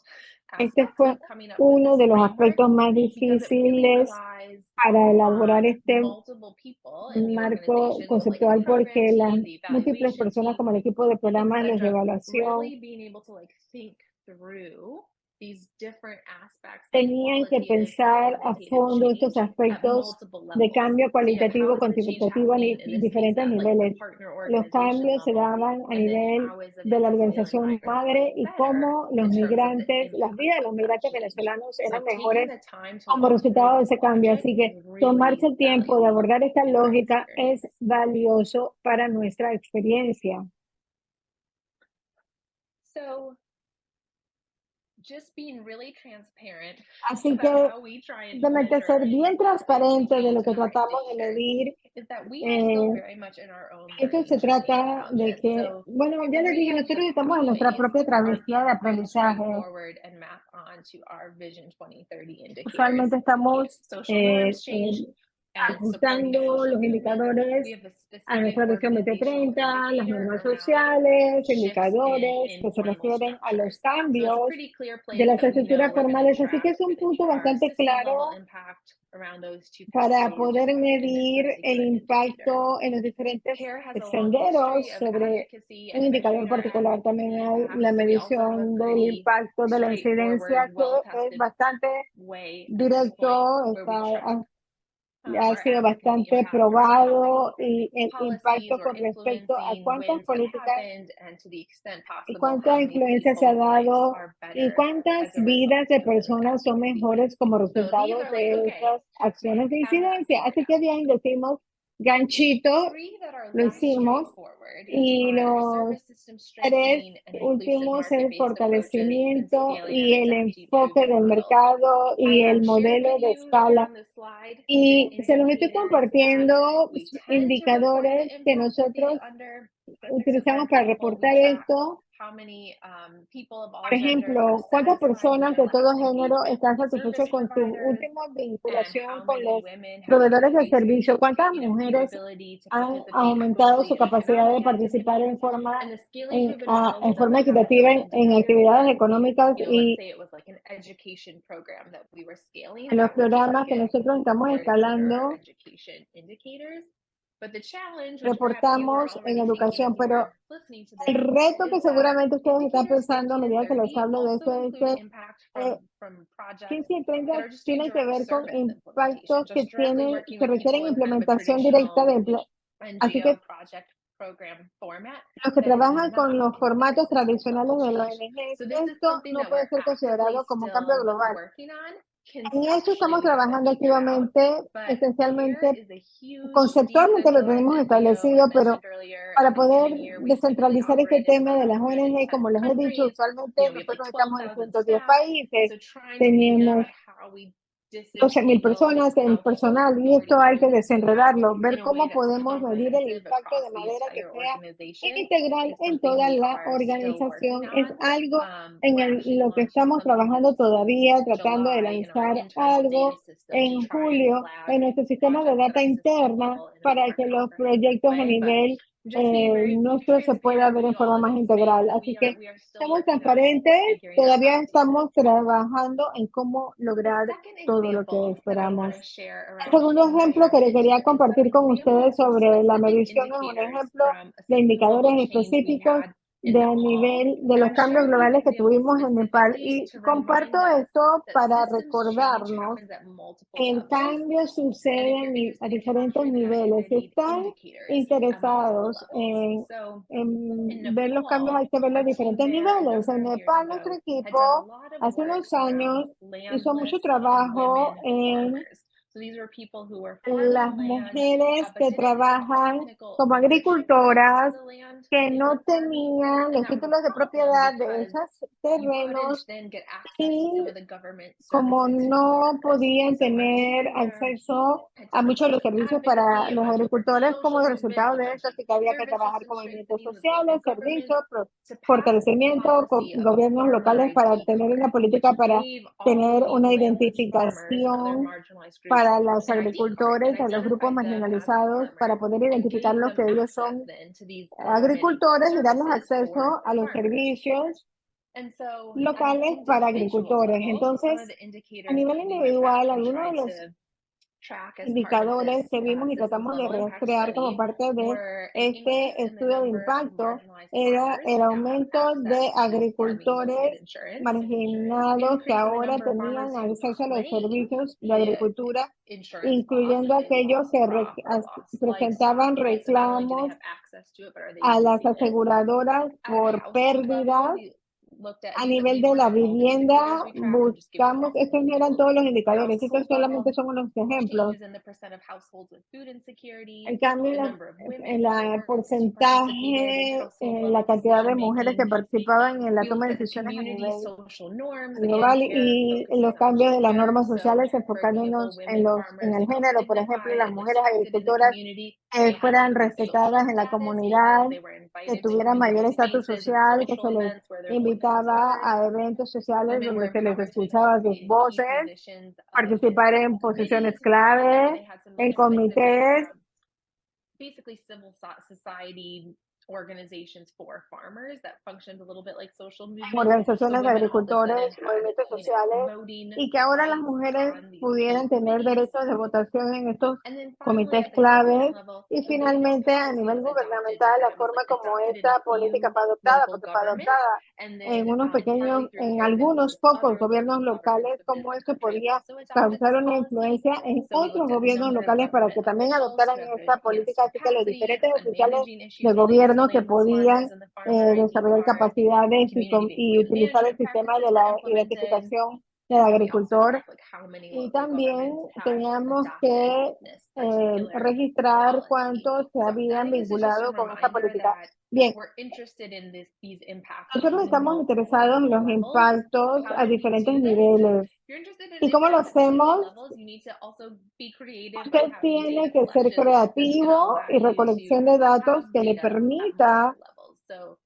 Este aspects fue of coming up with uno this de los framework aspectos más because it really difíciles relies para elaborar on este multiple people in the marco organization, so like the conceptual program porque las team, the múltiples evaluation personas team, como el equipo de programas, los de etc., evaluación, really being able to like think through these different aspects of tenían que qualitative pensar and a quantitative fondo estos change at aspectos multiple de levels. cambio So you have how cualitativo, is the change cuantitativo a happening in this case diferentes at like the niveles. partner Los organization cambios se level, daban a and then nivel how is the de la Venezuelan organización migrants madre getting y better cómo los in terms of the migrantes, las vidas de impact los of that migrantes change. venezolanos So eran taking mejores the time to como walk through resultado de this ese cambio. logic Así que is tomarse really el tiempo de valuable abordar esta in our lógica es experience. valioso para nuestra experiencia. So just being really transparent Así que about how we try and de measure ser bien and transparente de change lo que in our tratamos de indicators medir. is that we are still Eh, very much in our own Esto learning se journey trata around de this. que, So bueno, ya les dije, three of nosotros the estamos en nuestra pathways propia are travesía de pretty aprendizaje. straightforward and map onto our Vision 2030 indicators. Usualmente estamos Social norms change and supporting ajustando social los movements. indicadores We have a a specific nuestra visión organizational 2030, las indicator normas around sociales, shifts indicadores in que se informal refieren a los structures. So it's a cambios pretty clear de place las that we know estructuras we're going to formales. Así que track. es un We're going to punto measure our bastante system level claro impact around those two para pathways poder in this medir el particular indicator. impacto en los diferentes CARE has a long senderos history of sobre advocacy un and indicador measuring our particular. También advocacy. hay la So we also have a medición del pretty impacto de la incidencia, straightforward, que es well-tested bastante way at this directo, point where we track ha our sido advocacy bastante impact for probado y el policies impacto or con respecto a influencing cuántas wins have políticas happened and to the extent y possible cuánta how many influencia se ha people's lives dado are y better cuántas as a vidas result de of those personas son advocacy mejores wins. como So these resultado are like, de okay, estas acciones de have that incidencia. figured Así que out. bien, decimos ganchito, Three that are lo less hicimos straightforward y are los service system tres strengthening and inclusive últimos, el market-based approaches and fortalecimiento scaling y our el adaptive enfoque del proven models. mercado I y el have shared modelo with de you here escala. on this slide Y se los estoy indicators that compartiendo we tend to report the indicadores que impact to be nosotros under. utilizamos So for para example, we reportar track esto Por ejemplo, ¿cuántas personas de todo género están satisfechos con su última vinculación con los proveedores de servicio? ¿Cuántas mujeres han aumentado su capacidad de participar en forma equitativa en actividades económicas y en los programas que nosotros estamos escalando? Reportamos en educación, pero el reto que seguramente ustedes están pensando a medida que les hablo de esto es que 15 y 30 tienen que ver con impactos que requieren implementación directa de así que los que trabajan con los formatos tradicionales de la ONG, esto no puede ser considerado como un cambio global. En esto estamos trabajando activamente, esencialmente, conceptualmente lo tenemos establecido, pero para poder descentralizar este tema de las ONG, como les he dicho, usualmente nosotros estamos en 110 países, tenemos 12,000 personas en personal y esto hay que desenredarlo, ver cómo podemos medir el impacto de manera que sea integral en toda la organización. Es algo en lo que estamos trabajando todavía, tratando de lanzar algo en julio en nuestro sistema de data interna para que los proyectos a nivel nuestro se pueda ver en forma más integral. Así que estamos transparentes, todavía estamos trabajando en cómo lograr todo lo que esperamos. El segundo ejemplo que quería compartir con ustedes sobre la medición es un ejemplo de indicadores específicos de nivel de los cambios globales que tuvimos en Nepal. Y comparto esto para recordarnos que el cambio sucede a diferentes niveles. Si están interesados en ver los cambios, hay que verlos a diferentes niveles. En Nepal, nuestro equipo hace unos años hizo mucho trabajo en las mujeres que trabajan como agricultoras, que no tenían los títulos de propiedad de esos terrenos y como no podían tener acceso a muchos de los servicios para los agricultores como resultado de esto, así que había que trabajar con movimientos sociales, servicios, fortalecimiento con gobiernos locales para tener una política para tener una identificación para los agricultores, a los grupos marginalizados, para poder identificarlos que ellos son agricultores y darles acceso a los servicios locales para agricultores. Entonces, a nivel individual, algunos de los indicadores que vimos y tratamos de rastrear como parte de este estudio de impacto era el aumento de agricultores marginados que ahora tenían acceso a los servicios de agricultura, incluyendo aquellos que presentaban reclamos a las aseguradoras por pérdidas. A nivel de la vivienda, buscamos, estos no eran todos los indicadores, estos solamente son unos ejemplos. El cambio en la porcentaje, en la cantidad de mujeres que participaban en la toma de decisiones a nivel global y los cambios de las normas sociales enfocándonos en el género, por ejemplo, las mujeres agricultoras fueran respetadas en la comunidad, que tuvieran mayor estatus social, que se les invitaba a eventos sociales donde se les escuchaba sus voces, participar en posiciones clave, en comités. Organizaciones de agricultores, movimientos sociales, y que ahora las mujeres pudieran tener derechos de votación en estos comités claves. Y finalmente, a nivel gubernamental, la forma como esta política fue adoptada, porque fue adoptada en algunos pocos gobiernos locales, como esto podía causar una influencia en otros gobiernos locales para que también adoptaran esta política. Así que los diferentes oficiales de gobierno que podían desarrollar capacidades y utilizar el sistema de la identificación del agricultor. Y también teníamos que registrar cuántos se habían vinculado con esta política. Bien, nosotros estamos interesados en los impactos a diferentes niveles. ¿Y cómo lo hacemos? Usted tiene que ser creativo y recolección de datos que le permita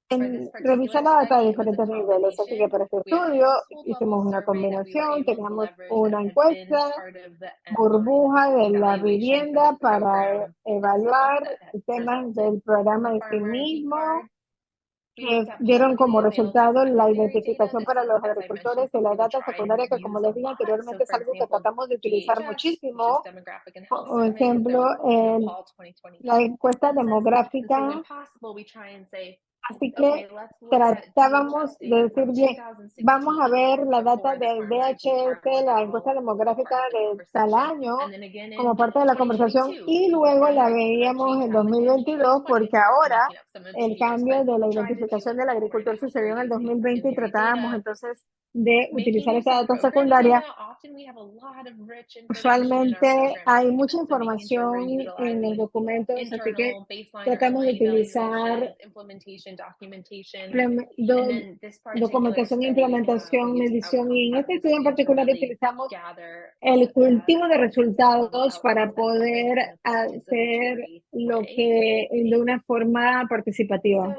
revisar la data de diferentes niveles. Así que para este estudio hicimos una combinación, teníamos una encuesta, burbuja de la vivienda para evaluar temas del programa en sí mismo, que dieron como resultado la identificación para los agricultores de la data secundaria, que como les dije anteriormente es algo que tratamos de utilizar muchísimo. Por ejemplo, la encuesta demográfica. Así que tratábamos de decir, bien, vamos a ver la data del DHS, la encuesta demográfica de tal año, como parte de la conversación, y luego la veíamos en 2022, porque ahora el cambio de la identificación del agricultor sucedió en el 2020 y tratábamos entonces de utilizar esa data secundaria. Usualmente hay mucha información en los documentos, así que tratamos de utilizar documentación, implementación, medición, y en este estudio en particular utilizamos el cultivo de resultados para poder hacer lo que de una forma participativa.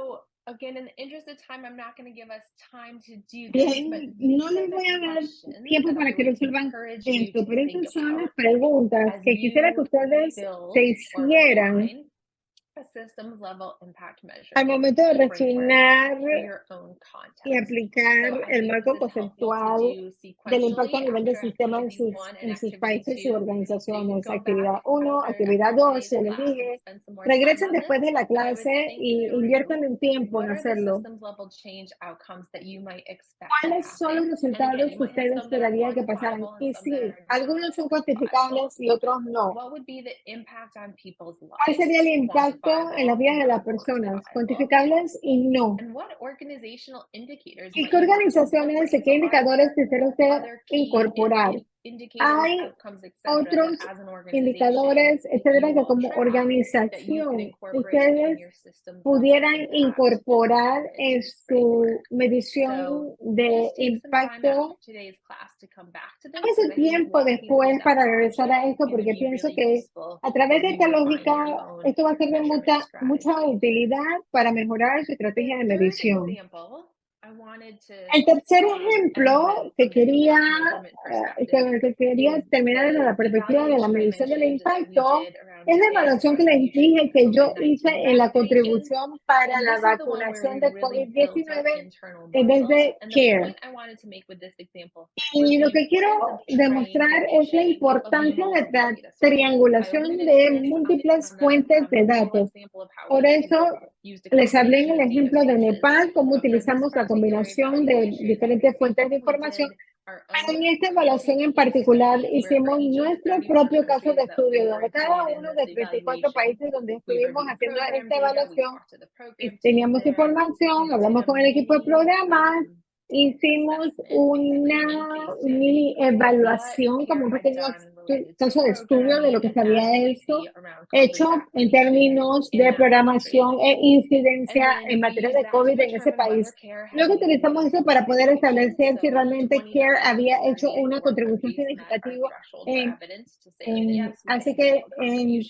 Bien, no les voy a dar tiempo para que resuelvan esto, pero estas son las preguntas que quisiera que ustedes se hicieran al momento de refinar y aplicar el marco conceptual del impacto a nivel de sistema en sus países y organizaciones. Actividad 1, actividad 2, se les dije, regresen después de la clase y inviertan un tiempo en hacerlo. ¿Cuáles son los resultados que ustedes esperarían que pasaran? Y sí, algunos son cuantificables y otros no. ¿Cuál sería el impacto en las vidas de las personas? Cuantificables y no. ¿Y qué organizaciones y qué indicadores quisiera usted incorporar? Hay otros indicadores, etcétera, que como organización ustedes pudieran incorporar en su medición de impacto. Ese tiempo después para regresar a esto, porque pienso que a través de esta lógica esto va a ser de mucha utilidad para mejorar su estrategia de medición. El tercer ejemplo que quería terminar desde la perspectiva de la medición del impacto es la evaluación que les dije que yo hice en la contribución para la vacunación de COVID-19 desde CARE. Y lo que quiero demostrar es la importancia de la triangulación de múltiples fuentes de datos. Por eso les hablé en el ejemplo de Nepal, cómo utilizamos la combinación de diferentes fuentes de información. Pero en esta evaluación en particular hicimos nuestro propio caso de estudio, donde cada uno de 34 países donde estuvimos haciendo esta evaluación, y teníamos información, hablamos con el equipo de programas, hicimos una mini evaluación, como un pequeño caso de estudio de lo que se había hecho en términos de programación e incidencia en materia de COVID en ese país. Luego utilizamos eso para poder establecer si realmente CARE había hecho una contribución significativa. Así que en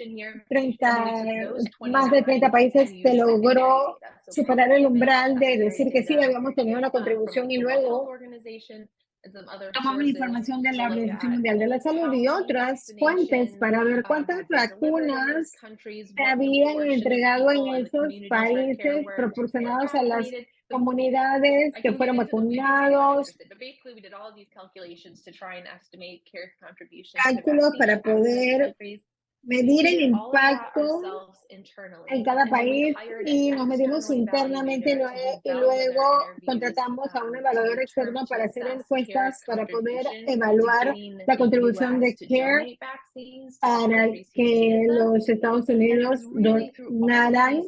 más de 30 países se logró superar el umbral de decir que sí, habíamos tenido una contribución, y luego tomamos información de la Organización Mundial de la Salud y otras fuentes para ver cuántas vacunas se habían entregado en esos países proporcionados a las comunidades que fueron vacunados, cálculos para poder medir el impacto en cada país, y nos medimos internamente y luego contratamos a un evaluador externo para hacer encuestas para poder evaluar la contribución de CARE para que los Estados Unidos donaran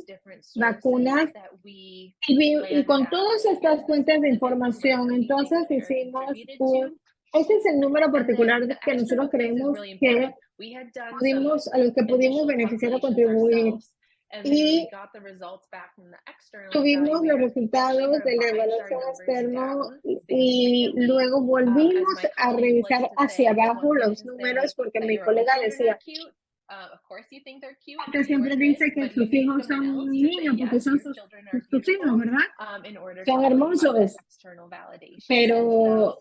vacunas. Y con todas estas fuentes de información, entonces hicimos este es el número particular que nosotros creemos que a los que pudimos beneficiar o contribuir. Y tuvimos los resultados de la evaluación externa y luego volvimos a revisar hacia abajo los números, porque mi colega decía, Of course you think they're cute. Usted siempre dice que sus hijos son niños porque son sus hijos, ¿verdad? Son hermosos, pero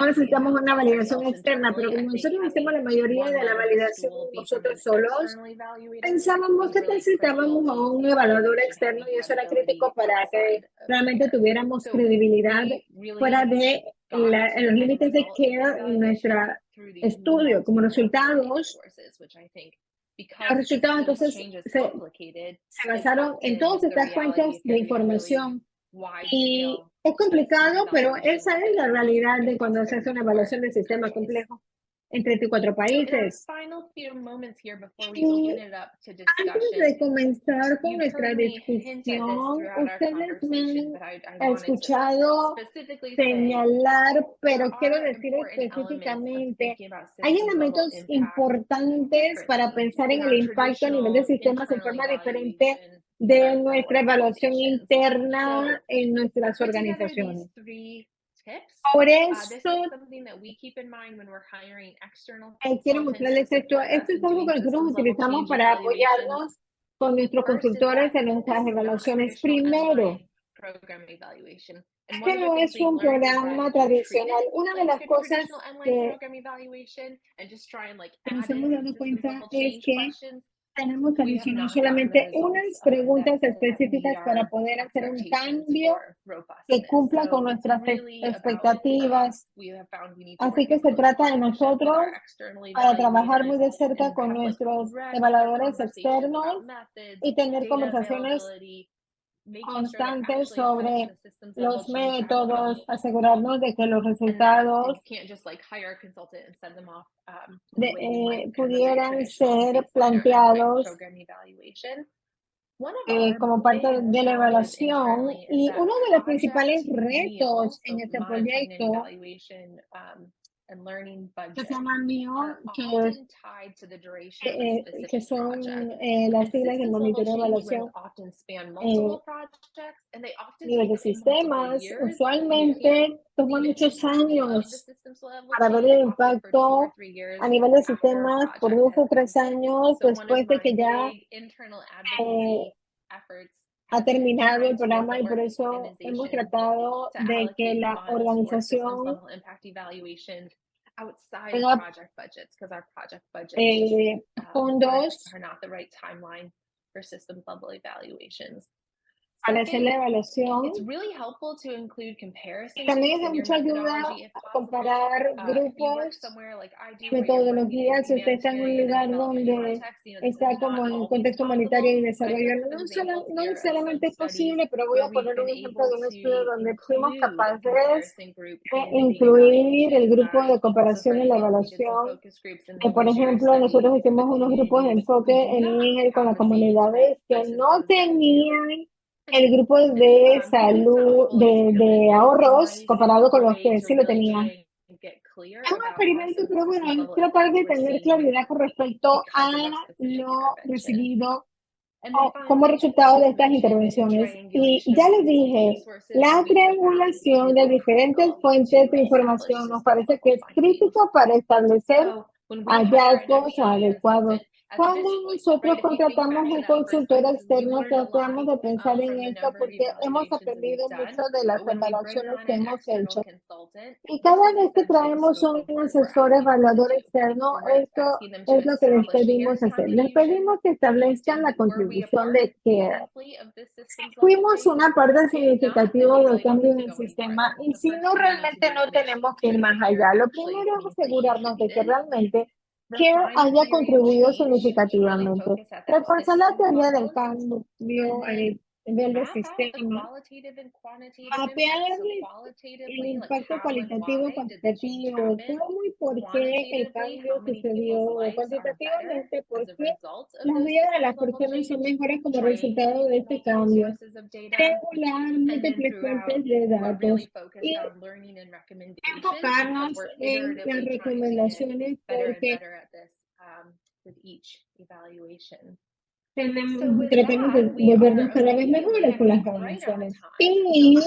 no necesitamos una validación externa, pero como nosotros hacemos la mayoría de la validación nosotros solos, pensábamos que necesitábamos a un evaluador externo y eso era crítico para que realmente tuviéramos credibilidad fuera de los límites de CARE en nuestro estudio. Como resultados, los resultados entonces se basaron en todas estas fuentes de información y es complicado, pero esa es la realidad de cuando se hace una evaluación del sistema complejo en 34 países. Y antes de comenzar con nuestra discusión, ustedes me han escuchado señalar, pero quiero decir específicamente, hay elementos importantes para pensar en el impacto a nivel de sistemas en forma diferente de nuestra evaluación interna en nuestras organizaciones. Por eso, quiero mostrarles esto. Esto es algo que nosotros utilizamos para apoyarnos con nuestros consultores en nuestras evaluaciones. Primero, este no es un programa tradicional. Una de las cosas que nos hemos dado cuenta es que tenemos que adicionar solamente unas preguntas específicas para poder hacer un cambio que cumpla con nuestras expectativas. Así que se trata de nosotros para trabajar muy de cerca con nuestros evaluadores externos y tener conversaciones constantes sobre los métodos, asegurarnos de que los resultados pudieran ser planteados como parte de la evaluación. Y uno de los principales retos en este proyecto que se llama mío, que son las siglas de monitoreo de evaluación nivel de sistemas, usualmente toma muchos años para ver el impacto a nivel de sistemas por 2 o 3 años después de que ya ha terminado el programa y por eso hemos tratado de que la organización tenga fondos para hacer la evaluación. También es de mucha ayuda comparar grupos, metodologías. Si usted está en un lugar donde está como en contexto humanitario y desarrollo, no necesariamente es posible, pero voy a poner un ejemplo de un estudio donde fuimos capaces de incluir el grupo de comparación en la evaluación. Por ejemplo, nosotros hicimos unos grupos de enfoque en INGEL con las comunidades que no tenían el grupo de salud, de ahorros, comparado con los que sí lo tenían. Es un experimento, pero bueno, es tratar de tener claridad con respecto a lo recibido como resultado de estas intervenciones. Y ya les dije, la triangulación de diferentes fuentes de información nos parece que es crítica para establecer hallazgos adecuados. Cuando nosotros contratamos un consultor externo, tratamos de pensar en esto porque hemos aprendido mucho de las evaluaciones que hemos hecho. Y cada vez que traemos un asesor evaluador externo, esto es lo que les pedimos hacer. Les pedimos que establezcan la contribución de CARE. Fuimos una parte significativa del cambio en el sistema y si no, realmente no tenemos que ir más allá. Lo primero es asegurarnos de que realmente CARE haya contribuido significativamente. Reforzar la teoría del cambio a nivel del sistema. Mapear el impacto cualitativo y cuantitativo. ¿Cómo y por qué el cambio sucedió? Cuantitativamente, ¿por qué las vidas de las personas son mejores como resultado de este cambio? Regular múltiples fuentes de datos y enfocarnos en las recomendaciones porque tratemos de volvernos cada vez mejores con las evaluaciones. Y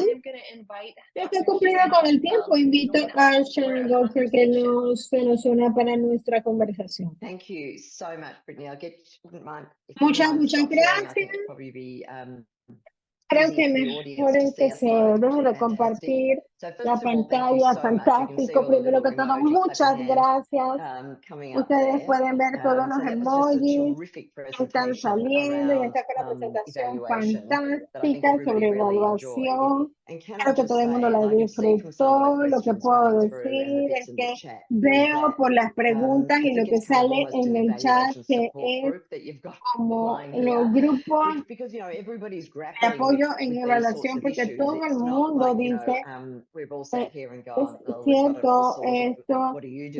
ya que he cumplido con el tiempo, invito a Sharon Golfer que nos una para nuestra conversación. Thank you so much, Brittany. Muchas gracias. Creo que mejor es que se deje de compartir la pantalla. Fantástico. Primero que todo, muchas gracias. Ustedes pueden ver todos los emojis que están saliendo y esta fue la presentación fantástica sobre evaluación. Creo que todo el mundo la disfrutó. Lo que puedo decir es que veo por las preguntas y lo que sale en el chat que es como los grupos de apoyo en evaluación, porque todo el mundo dice, es cierto, esto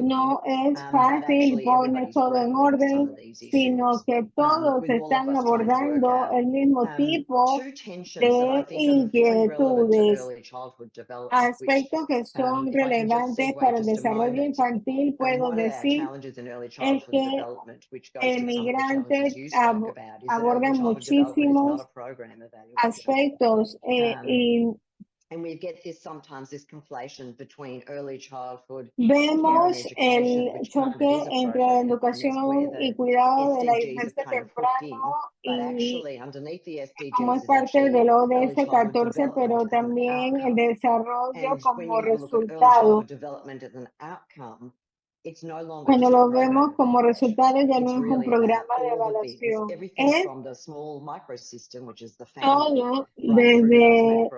no es fácil poner todo en orden, sino que todos están abordando el mismo tipo de inquietudes, aspectos que son relevantes para el desarrollo infantil. Puedo decir es que migrantes abordan muchísimos aspectos y vemos el choque entre la educación y cuidado de la infancia temprano y como es parte del ODS 14, pero también el desarrollo como resultado. Cuando lo vemos como resultado ya no es un programa de evaluación, es todo desde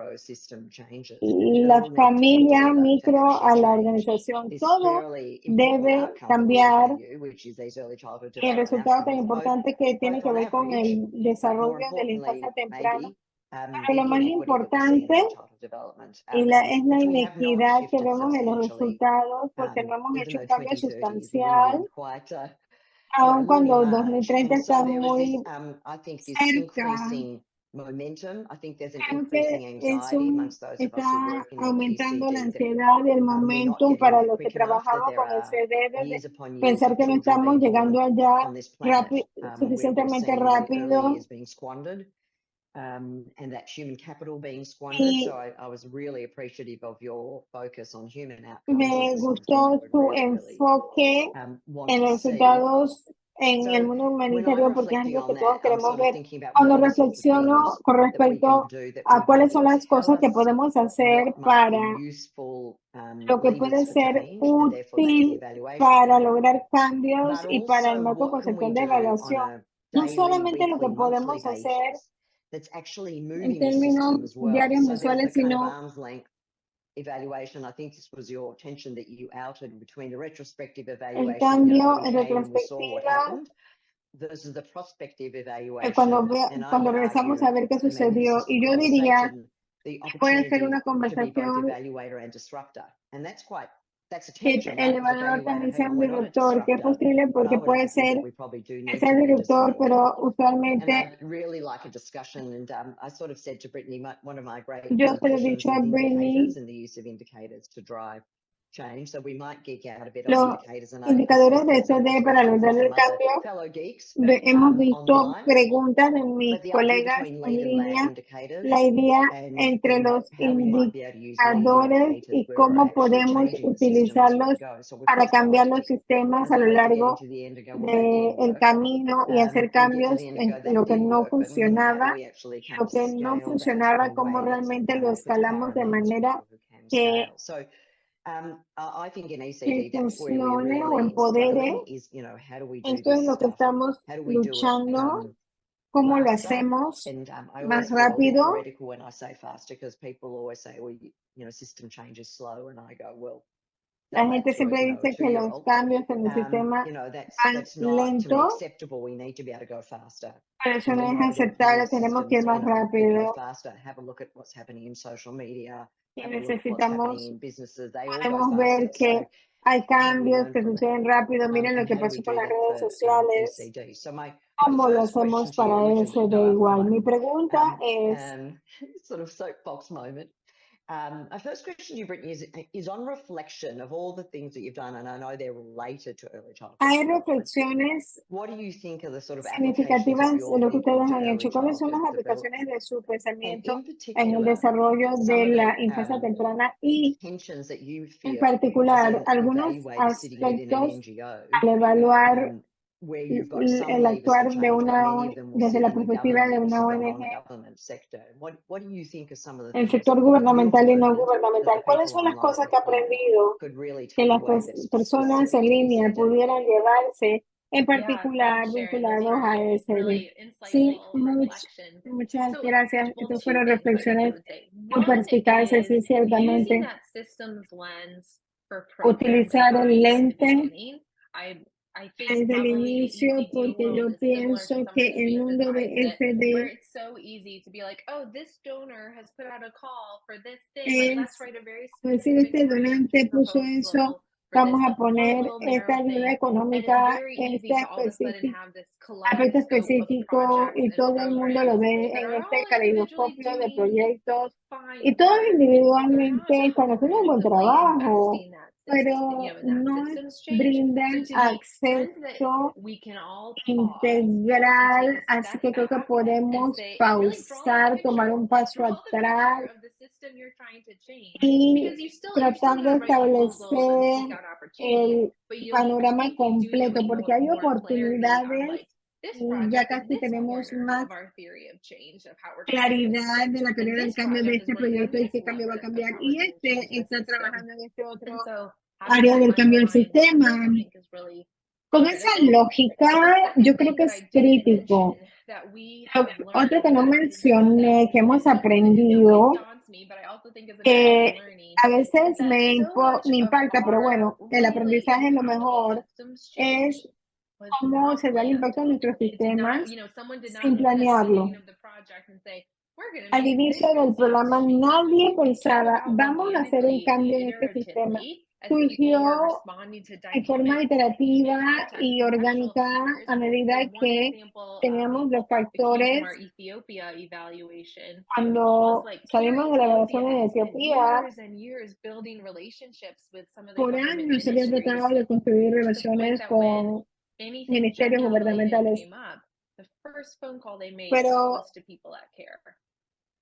la familia micro a la organización, todo debe cambiar. El resultado tan importante que tiene que ver con el desarrollo de la infancia temprana. Pero lo más importante es la inequidad que vemos en los resultados, porque no hemos hecho un cambio sustancial, aun cuando 2030 está muy cerca. Creo que está aumentando la ansiedad y el momentum para los que trabajamos con el CDD, de pensar que no estamos llegando allá suficientemente rápido. And that human capital being squandered. So I was really appreciative of your focus on human outcomes. Me gustó su enfoque en los resultados en el mundo humanitario, porque es algo que todos queremos ver. Cuando reflexiono con respecto a cuáles son las cosas que podemos hacer para lo que puede ser útil para lograr cambios y para el marco conceptual de evaluación, no solamente lo que podemos hacer en términos diarios mensuales, sino el cambio en retrospectiva, cuando regresamos a ver qué sucedió. Y yo diría que puede ser una conversación que el evaluador también sea un director, que es posible porque puede ser que sea director, pero usualmente yo se lo he dicho a Brittany, los indicadores de CD para lograr el cambio, hemos visto preguntas de mis colegas en línea, la idea entre los indicadores y cómo podemos utilizarlos para cambiar los sistemas a lo largo del camino y hacer cambios en lo que no funcionaba, cómo realmente lo escalamos de manera que funcione o empodere. Esto es lo que estamos luchando. ¿Cómo lo hacemos más rápido? La gente siempre dice que los cambios en el sistema van lento, pero eso no es aceptable, tenemos que ir más rápido. Y necesitamos, podemos ver que hay cambios que suceden rápido. Miren lo que pasó con las redes sociales. ¿Cómo lo hacemos para SD igual? Mi pregunta es, My first question to you, Brittany, is on reflection of all the things that you've done, and I know they're related to early childhood. Hay reflexiones What do you think are the sort of significativas applications of de your lo que ustedes thinking to han early hecho. ¿Cuáles son las childhood aplicaciones development? de su And pensamiento in en el particular, desarrollo some de of la the infancia temprana y, tensions that you en feel as particular, an algunos evaluator sitting within an aspectos NGO, al evaluar where you've got some el levers to actuar de change, but una many of them will desde sit la in the perspectiva de government una and ONG, non-government sector. What do you think are some of the el things sector that you've gubernamental y no learned that gubernamental? the ¿Cuáles people son las online cosas que ha aprendido could really que take las away that's personas specific en to this línea sector? pudieran llevarse, en Yeah, particular thanks, Sharon. Those vinculados a are ESD? really Sí, insightful reflections. muchas So, gracias. well, Estas two fueron things I guess I reflexiones would say. muy One perspicaces, sí, is using ciertamente. that systems lens for program Utilizar el design in the lente beginning. I think desde el probably the inicio, ECD porque world yo is similar to pienso some of que the el spaces mundo de I sit, where SD it's so easy to be like, oh, this donor has put out a call for this thing. Like, let's es write a very decir, specific este grant donante puso eso, proposal for vamos this a like one poner little esta narrow ayuda thing. And económica, it's very easy este to all of a sudden específico, have this aspecto collective scope of específico, projects y and todo el mundo lo programs ve that en are este all individually caleidoscopio de doing proyectos, y fine todos work, but they're individualmente not están haciendo un buen comprehensively trabajo, investing that pero in that no systems change. brindan So to the extent that acceso we can all pause and integral, take a así step que creo que back and podemos say, and really draw the pausar, tomar picture, un paso draw the atrás picture of the system you're trying to change, y because you're still tratar de gonna write proposals and seek establecer out opportunities, el but you'll panorama hopefully be doing completo, it porque with hay more clarity on oportunidades like this y ya project is casi this tenemos corner más of our theory of change of how we're trying to do this claridad de la teoría and del this cambio de project is este working on proyecto y this qué cambio va a lever of cambiar. how Y we're going to este change the está system. trabajando en este otro And so having área that del cambio del underlying sistema. logic, I think, is really Con esa critical. lógica, The yo second creo thing que that es I didn't crítico. mention that we Lo- have Otro que learned no that is mencioné, que hemos this really aprendido, daunts me, but I also think is an important learning, a is veces that so much me of impacta, pero our bueno, el really aprendizaje lo impactful mejor systems change es was cómo not se da el planned. impacto en nuestros It did not, sistemas someone did not sin sit at the planearlo. beginning of the project and say, we're going to Al make inicio this del system programa change. nadie It came pensaba, about vamos a hacer un organically cambio and en este sistema. iteratively as people Surgió were responding to en forma dynamic iterativa context y contextual orgánica features. a medida So one que example teníamos los that came from factores. our Ethiopia evaluation was Cuando like salimos de la evaluación en Ethiopia spent Etiopía, years and years building relationships with some of the por government años se había ministries tratado de construir to the point relaciones that when con anything ministerios gender related gubernamentales, came up, the first phone call they made pero was to people at CARE.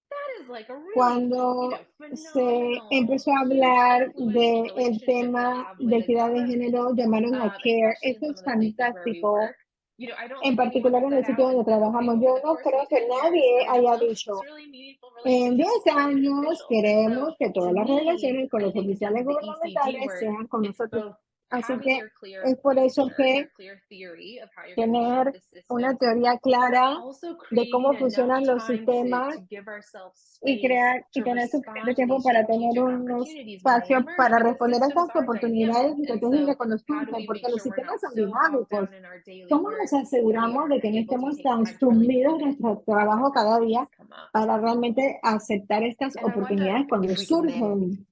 That is like a really, cuando se phenomenal, empezó a huge hablar influential del relationship to tema have de with a equidad de government, género, llamaron a CARE. especially in Eso some es of the spaces where we fantástico. work. I don't En think anyone particular en el set sitio out and donde said, okay, trabajamos, over yo the no course creo of que 10 years, nadie we're going to haya build dicho, these really meaningful en 10 relationships with government años officials. And so, queremos que to todas las me, relaciones con I los think some oficiales of the ECD gubernamentales work, sean con it's nosotros. both Así having que your clear es por eso picture, que your clear theory of how you're going to tener shape the una system, teoría clara also de cómo creating enough funcionan los time sistemas to give ourselves y space y to tener suficiente respond to tiempo these para tener strategic un opportunities when they espacio emerge, para because responder a systems estas are oportunidades dynamic. And estratégicas so cuando how do surgen, we porque make los sure we're sistemas not son so bogged dinámicos. down in our daily ¿Cómo work nos that we aseguramos de que no aren't able to estemos take tan time to really sumidos en pivot nuestro when trabajo cada día opportunities come up? para realmente aceptar estas And I wonder oportunidades cuando If we can then, surgen?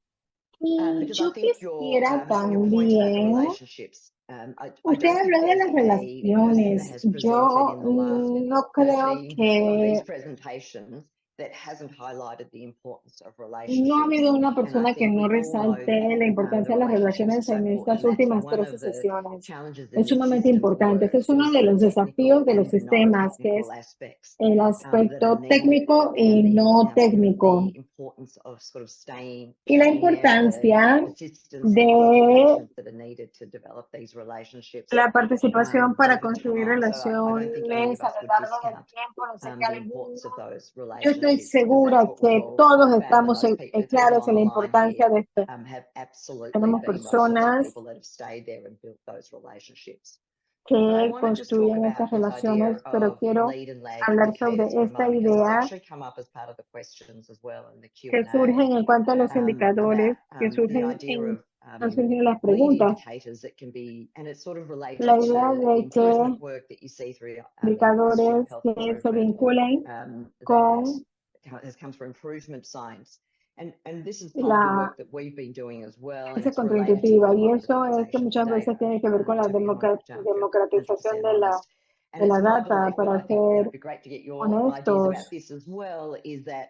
Y because I yo think your quisiera point about the también, relationships, I usted don't think habló de there's las a person that relaciones. has presented Yo in the last no creo 13 of que these presentations that hasn't highlighted the importance of no ha relationships. habido una And I persona que think no we all know resalte that la the importancia de las relationships relaciones are so en important. estas And that's últimas one 13 of the sesiones. challenges in Es this sumamente systems importante. work Este es uno is de the los desafíos technical de los and sistemas, que es non-technical aspects el that are aspecto needed, técnico y and no técnico. the importance of sort of staying Y la in there, importancia the persistence and de qualifications that are needed to develop these relationships. la participación para Over construir time. So I don't think any relaciones of a us lo would largo del discount tiempo. No sé que the alguno. importance of those Yo estoy relationships, because segura that's what we've que all todos found, and estamos those people, the people claros en la online importancia here de esto. have absolutely Tenemos been those sorts of personas people that have stayed there and built those relationships. que But I want to just talk construyen about estas this idea relaciones, pero of quiero lead and lag hablar sobre indicators for a esta moment, because it's idea actually come up as part of the questions as well in the que Q&A, surgen en cuanto a los indicadores que the surgen idea en, of han surgido en las lead preguntas. indicators that can be, and it's sort of related La idea to the de improvement que work that you see through indicadores health que se improvement, vinculen that con has come through improvement science. And this is part of the la work that we've been doing as well, and ciencia it's related to contraintuitiva, y eso es que democratization of muchas veces data, tiene que ver con la to be 100% democratización de honest. And la it's my data, belief, but para I think it'd ser be great to get your ideas honestos. about this as well, is that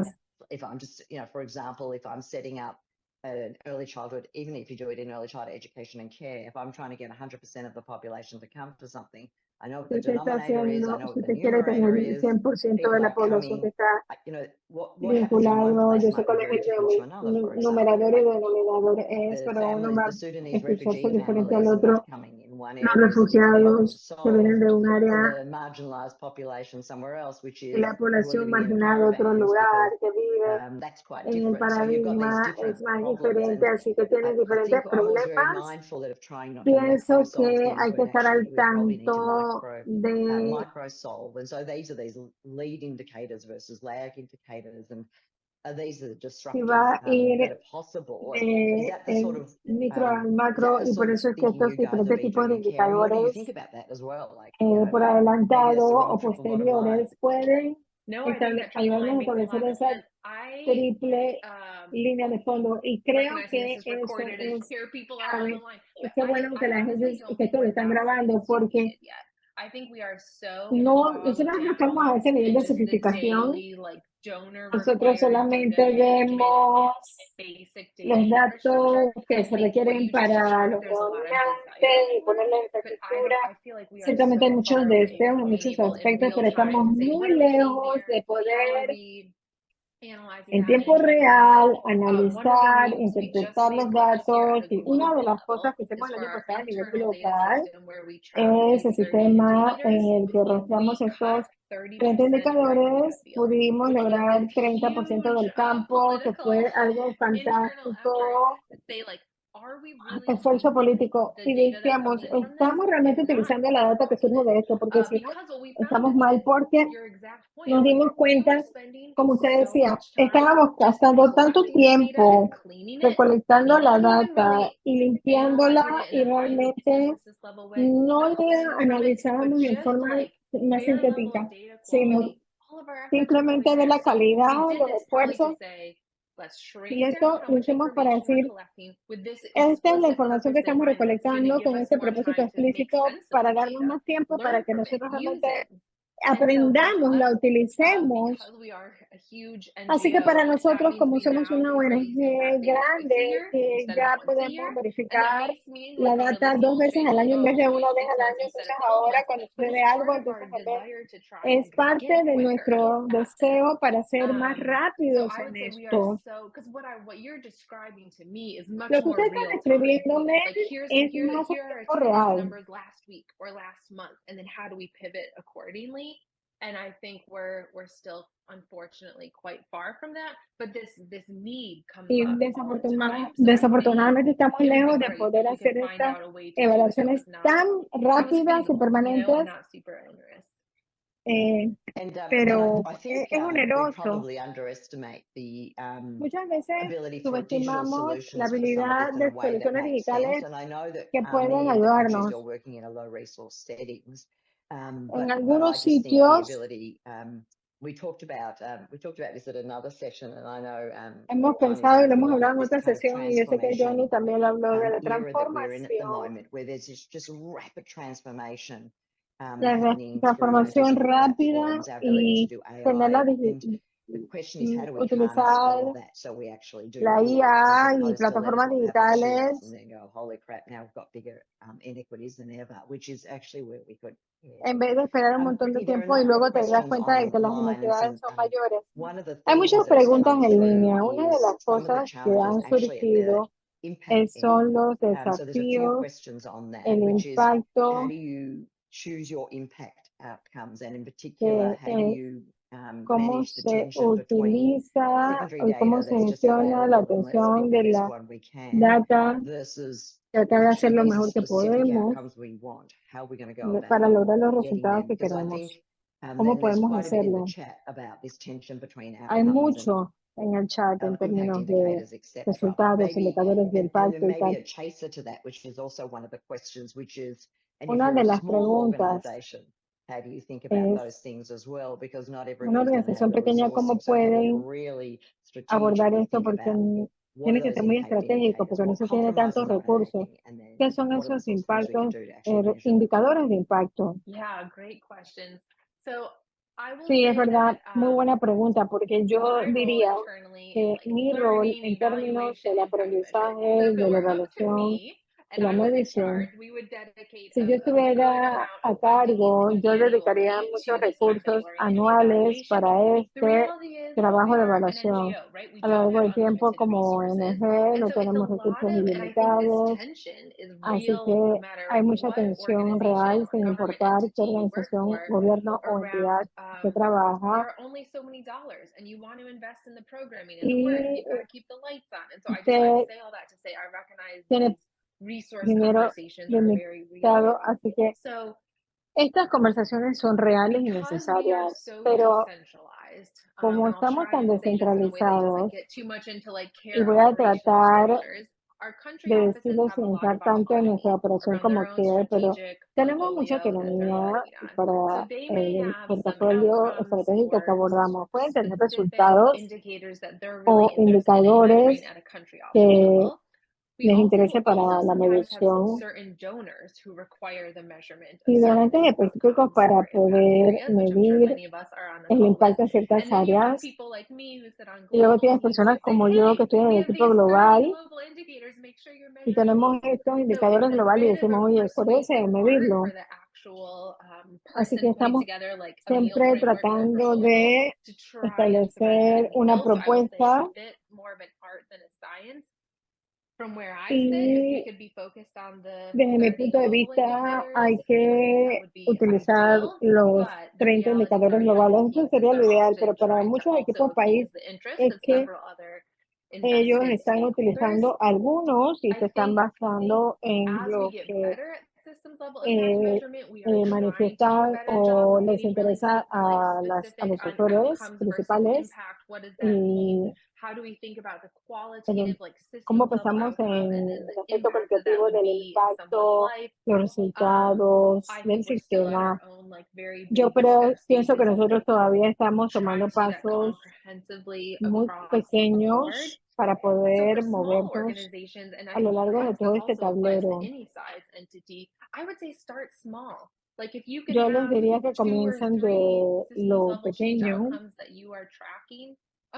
más. if I'm just, for example, if I'm setting up an early childhood, even if you do it in early childhood education and care, if I'm trying to get 100% of the population to come to something, I know what Si the se está denominator is. I haciendo, know si what the usted quiere tener numerator el is. 100% de People la are población que coming. está You know, what happens in one vinculado, place yo might sé be cuál es very different to another, for example. numerador y denominador es, The pero uno va families, the a Sudanese escucharse refugee diferente al families that otro. are coming in one Los area is a different problem refugiados to que vienen de solve un to área the marginalised population somewhere else, which y is la who are población living in marginada de otro caravans, lugar because que vive that's quite en el different. So you've got these paradigma different es más problems, diferente, and así que tienen I diferentes think I'm always very problemas. mindful of trying not to macro Pienso solve que things hay que when estar al actually we probably need to tanto de micro solve. And so these are these lead indicators versus lag indicators, and these are the si disruptors va a ir that are possible. And is de that the sort el of micro al is macro, that the y por sort of eso es que thinking estos you guys have diferentes been tipos de doing in care? And what do you think indicadores about that as well? Like, you know, por maybe that's adelantado the o wrong triple bottom line. posteriores pueden No, I think that triple ayudarnos line a makes a establecer lot of esa sense. I triple línea de fondo, y creo recognizing que this is eso recorded and es here people are on the clave. line, Y but qué bueno que I la gente honestly don't que think esto lo we're están that grabando, porque sophisticated yet. I think we are so no, bogged nosotros no down estamos a ese nivel in de just the sofisticación. daily, like, donor Nosotros required solamente data management vemos and basic los data infrastructure. datos que I se think what requieren you just para described, los there's a lot of predominantes desire y for poner la it, but infraestructura. I feel like we are Ciertamente hay so muchos far away deseos en from being muchos able in aspectos, real pero estamos time say, muy what are we seeing lejos there? de How are poder we analyzing en that and tiempo interpreting that? real One of the analizar, moves we just interpretar made los last year datos. at a Y una de global las cosas level que hicimos is el for año our pasado a nivel internal data global system where we track es el 30 sistema en indicators. el que rastreamos We estos cut 30% 30 right through indicadores, the field, pudimos which was lograr this 30% huge del campo, que political fue algo internal fantástico, effort to say, like, are we really esfuerzo using político. the Y data that decíamos, comes in from this? estamos realmente If not, utilizando la data que what's wrong surge with de it? esto, porque si no, Because what we found estamos is mal, that porque your exact point, nos like, dimos we were cuenta, spending como usted so decía, much time estábamos just gastando tanto collecting this data and tiempo cleaning it recolectando and la not even data really y limpiándola, analyzing it in y a highly realmente synthesis level way. no Not la pulling from it, but analizábamos en just forma like más bare level sintética, data sino quality. All of our efforts are simplemente going de there. la So we calidad, did los this partly to esfuerzos, say, let's y shrink esto down how lo much hicimos para information we're decir, collecting with this esta es la explicit información que purpose in estamos mind that's going to recolectando give con us este more propósito time to make explícito sense of para the darnos data, más tiempo para learn que from it, nosotros use realmente it. And so for aprendamos, la us, utilicemos. because we are a huge Así que NGO, para that nosotros, means como we somos now una can ONG release impact data twice a grande, year que instead of ya once a podemos year. And that verificar means la like we're data releasing 2 it veces straight al to the año en vez de una government vez 6 al months año. instead Entonces of 12 ahora months. cuando But sucede it's algo, part of our entonces en vez, desire to try es and parte get de quicker nuestro at this. deseo para ser más So rápidos I en would say we are esto. so, because what you're describing to me is much Lo que usted more está real time. describiéndome Like es más en here are tiempo attendance real. numbers last week or last month, and then how do we pivot accordingly? And I think we're still unfortunately quite far from that, but this need comes Y up all the time. So desafortunadamente estamos it would lejos be de great poder if we can hacer find estas out a way to do it that evaluaciones was not tan that was rápidas y feasible, and permanentes, not super onerous. And pero I think es we oneroso. probably underestimate the Muchas veces ability for digital subestimamos la solutions for some of habilidad this in a de way that soluciones makes sense. digitales And I know that que pueden many of the countries ayudarnos. you're working in are low resource settings, En but I algunos just think the sitios ability. We talked about this at another session, and I know hemos Johnny's pensado y lo as hemos well hablado about en this otra kind of sesión, y yo sé que Johnny transformation también lo habló de la era that we're in at the transformación. moment, where there's just rapid transformation La happening through transformación digital rápida platforms, our ability y to do tener AI, and the question is how do we harness all utilizar of that so we actually do la good, IA as y opposed to let it plataformas drop out the chutes digitales and then go, holy crap, now we've got bigger inequities than ever, which is actually where we could. en vez de esperar un montón de Brittany, there are a tiempo y number luego of te das questions cuenta de que las online, and inequidades some son mayores. one of the Hay themes muchas that has preguntas come en through línea. Una de is las some of the cosas que challenges han actually at the surgido impact son los end. So there's a few desafíos, questions on that, el which is how impacto do you choose your impact outcomes, and in particular, que how do es you cómo manage the se tension between utiliza secondary y cómo data se that's just gestiona la available and let's atención pick the de best la one we can data, versus tratar de hacer actually lo these are mejor que specific podemos outcomes we want. How are we going to go about para lograr los getting resultados them? que Because I queremos. think ¿Cómo and there's podemos quite a bit in the hacerlo? chat about this tension between Hay outcomes and mucho en el chat en impact términos de indicators, etc. resultados, Maybe, indicadores de and impacto then y maybe tal. a chaser to that, which is also one of the questions, which is, and if Una you're de a las small preguntas organization, how do you think about those es, things as well? Because not una everybody's going to have organización the pequeña, ¿cómo resourcing. So how do we pueden really abordar strategically esto? think Porque about what are tiene que those ser muy impact estratégico, indicators? porque no What se tiene tantos compromises are we recursos. making? And then ¿Qué son what are the esos sorts of things we can impactos, do to actually measure them? indicadores de impacto? Yeah, great questions. So I will Sí, es say verdad, that muy buena pregunta, porque yo my role diría internally is que like mi rol learning, en términos evaluation, del impact measurement. aprendizaje, So if de it la were up to evaluación, me, and la I was in medición. charge, we would dedicate Si yo a good estuviera amount a of cargo, funding yo dedicaría annually muchos to this recursos method-oriented anuales evaluation. para The este reality is trabajo we de are an evaluación. NGO, right? We A lo don't largo have del tiempo, unlimited como resources. ONG, And no so it's a tenemos lot recursos of, and I think this ilimitados, tension is así real no que matter hay mucha what tensión organization real, or sin government importar qué entity you work organización, for, gobierno o entidad around que trabaja. there are only so many dollars and you want to invest in the programming and the Y work. You got to keep the lights on. And so I just usted say all that to say I recognize tiene these resource dinero conversations are very real. limitado, así que So estas conversaciones son reales y because we are necesarias, so pero decentralized, como and I'll estamos try tan and say this in a way that descentralizados, doesn't get too much into like y care voy a operational tratar structures, our country de offices decirlo have a sin lot entrar of tanto en nuestra autonomy operación around como their own que, pero strategic tenemos mucha portfolio that they're autonomía working on. para So they may el have some portafolio outcomes estratégico que or abordamos. Pueden tener specific resultados indicators that they're o really interested in indicadores measuring at a country office que level. We les also interese para la sometimes have medición certain donors who require the measurement of y certain donantes específicos outcomes para or impact poder areas, which I'm sure medir many of us are on the el call with. impacto en ciertas And then you have áreas. people like me who sit on Y luego global tienes teams personas who say, como yo que hey, estoy en we el have equipo these 30 global global indicators, make sure you're y measuring tenemos these. estos So it's indicadores a globales y bit of decimos, a oye, por eso persuasive es art medirlo. for the actual Así que person putting estamos together like a meal siempre framework or a tratando proposal de to try and thread establecer that una needle. So I will say it's propuesta a bit more of an art than a science. From where I sit, if we y could be focused on the desde mi 30 punto de global vista hay indicators, que that would be utilizar ideal. los But the 30 reality indicadores for globales. young Eso teams is sería lo they're ideal, often pero para trying to muchos equipos also país appease the interest es of que several other ellos invested están stakeholders. utilizando algunos y I se están think basando en as we lo get que better at systems level impact measurement, we are trying to do a manifiestan better job o of les getting really interesa a specific los on sectores outcomes versus principales impact. What does that mean? y How do we think about the qualitative, like cómo systems level pensamos outcome, en and then el the aspecto impact that that cualitativo would del be in someone's impacto, life. los resultados I del think we're still at sistema. our own like very Yo baby step pienso que stages nosotros todavía estamos tomando trying to do that pasos comprehensively muy across the board. pequeños para So poder for small movernos organizations, and I a lo think largo de perhaps todo this este also applies to tablero. any size entity, I would say start small. Like if you can Yo les have diría que 2 or comiencen 3 de systems lo level change pequeño. outcomes that you are tracking,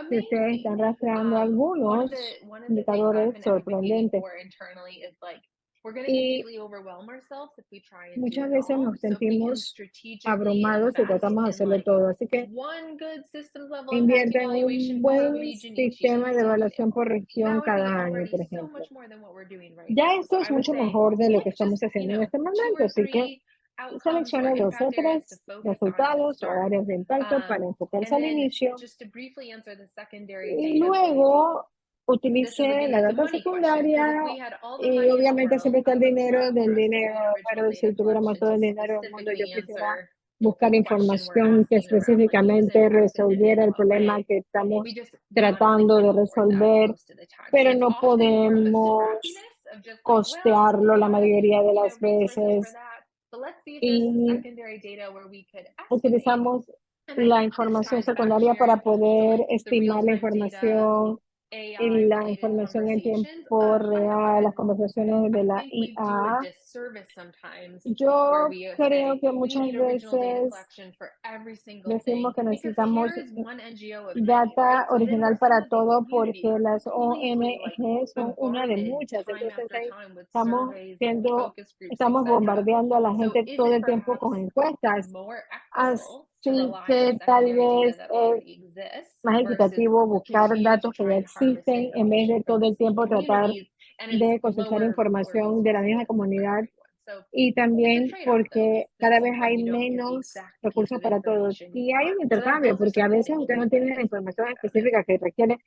Si ustedes están amazing. rastreando One algunos of the things I've indicadores been advocating sorprendentes for internally is like we're going to y completely overwhelm ourselves if we try and do muchas it veces all. nos So if we can sentimos strategically abrumados y invest tratamos de in hacerlo like todo. Así que one good systems level impact invierte en evaluation un per buen region each sistema year, de as an evaluación example. por región That would be cada año, already por so ejemplo. much more than what we're doing right Ya now. esto So es I would mucho say mejor de lo que pick estamos just, haciendo en este 2 momento. or Así que 3 outcomes or seleccione dos impact o areas to tres focus on to resultados o start. áreas de impacto para enfocarse And al then inicio just to briefly answer the secondary y data piece. luego This is utilice again, la it's a data money question because secundaria if we had all the y money in the obviamente world, siempre está I el would dinero love del for us to do dinero, an pero original si data tuviéramos todo collection el to dinero del mundo, yo specifically quisiera answer buscar the question we're información que asking around like who's in específicamente versus didn't resolviera in el what problema way. que estamos We just tratando honestly de couldn't afford that resolver, most of the time. pero So it's no often more of a podemos scrappiness of just like, well, costearlo we la don't have, mayoría de las resources for veces that. But let's see if there's some y secondary data where we could estimate. utilizamos And I la think this información ties back, secundaria para Sharon, to poder like the estimar la real-time data, información y AI la related información en conversations. tiempo real, las conversaciones de I la think we do a IA. disservice sometimes Yo where we creo say que we muchas need original data veces collection for every single thing decimos que because necesitamos CARE is one NGO of many, data right? So then original some para of these todo communities porque are las completely like ONG son una de bombarded muchas. time Entonces after ahí time with estamos surveys, estamos focus groups, etc. bombardeando a la So gente is todo it el tiempo con perhaps encuestas. more equitable to Así rely on que tal secondary data vez that es already exists más versus equitativo buscar continue to datos que try ya and harvest existen en vez de information todo from el the same tiempo tratar communities and it's de cosechar lower información de la misma resource comunidad for everyone. So y it's a también trade-off though. porque cada That's vez hay when you don't get the menos exact piece recursos of para todos. information Y you hay un want. So intercambio, those are porque a some of the veces things usted we no put tiene in la as we información think about it. específica que requiere,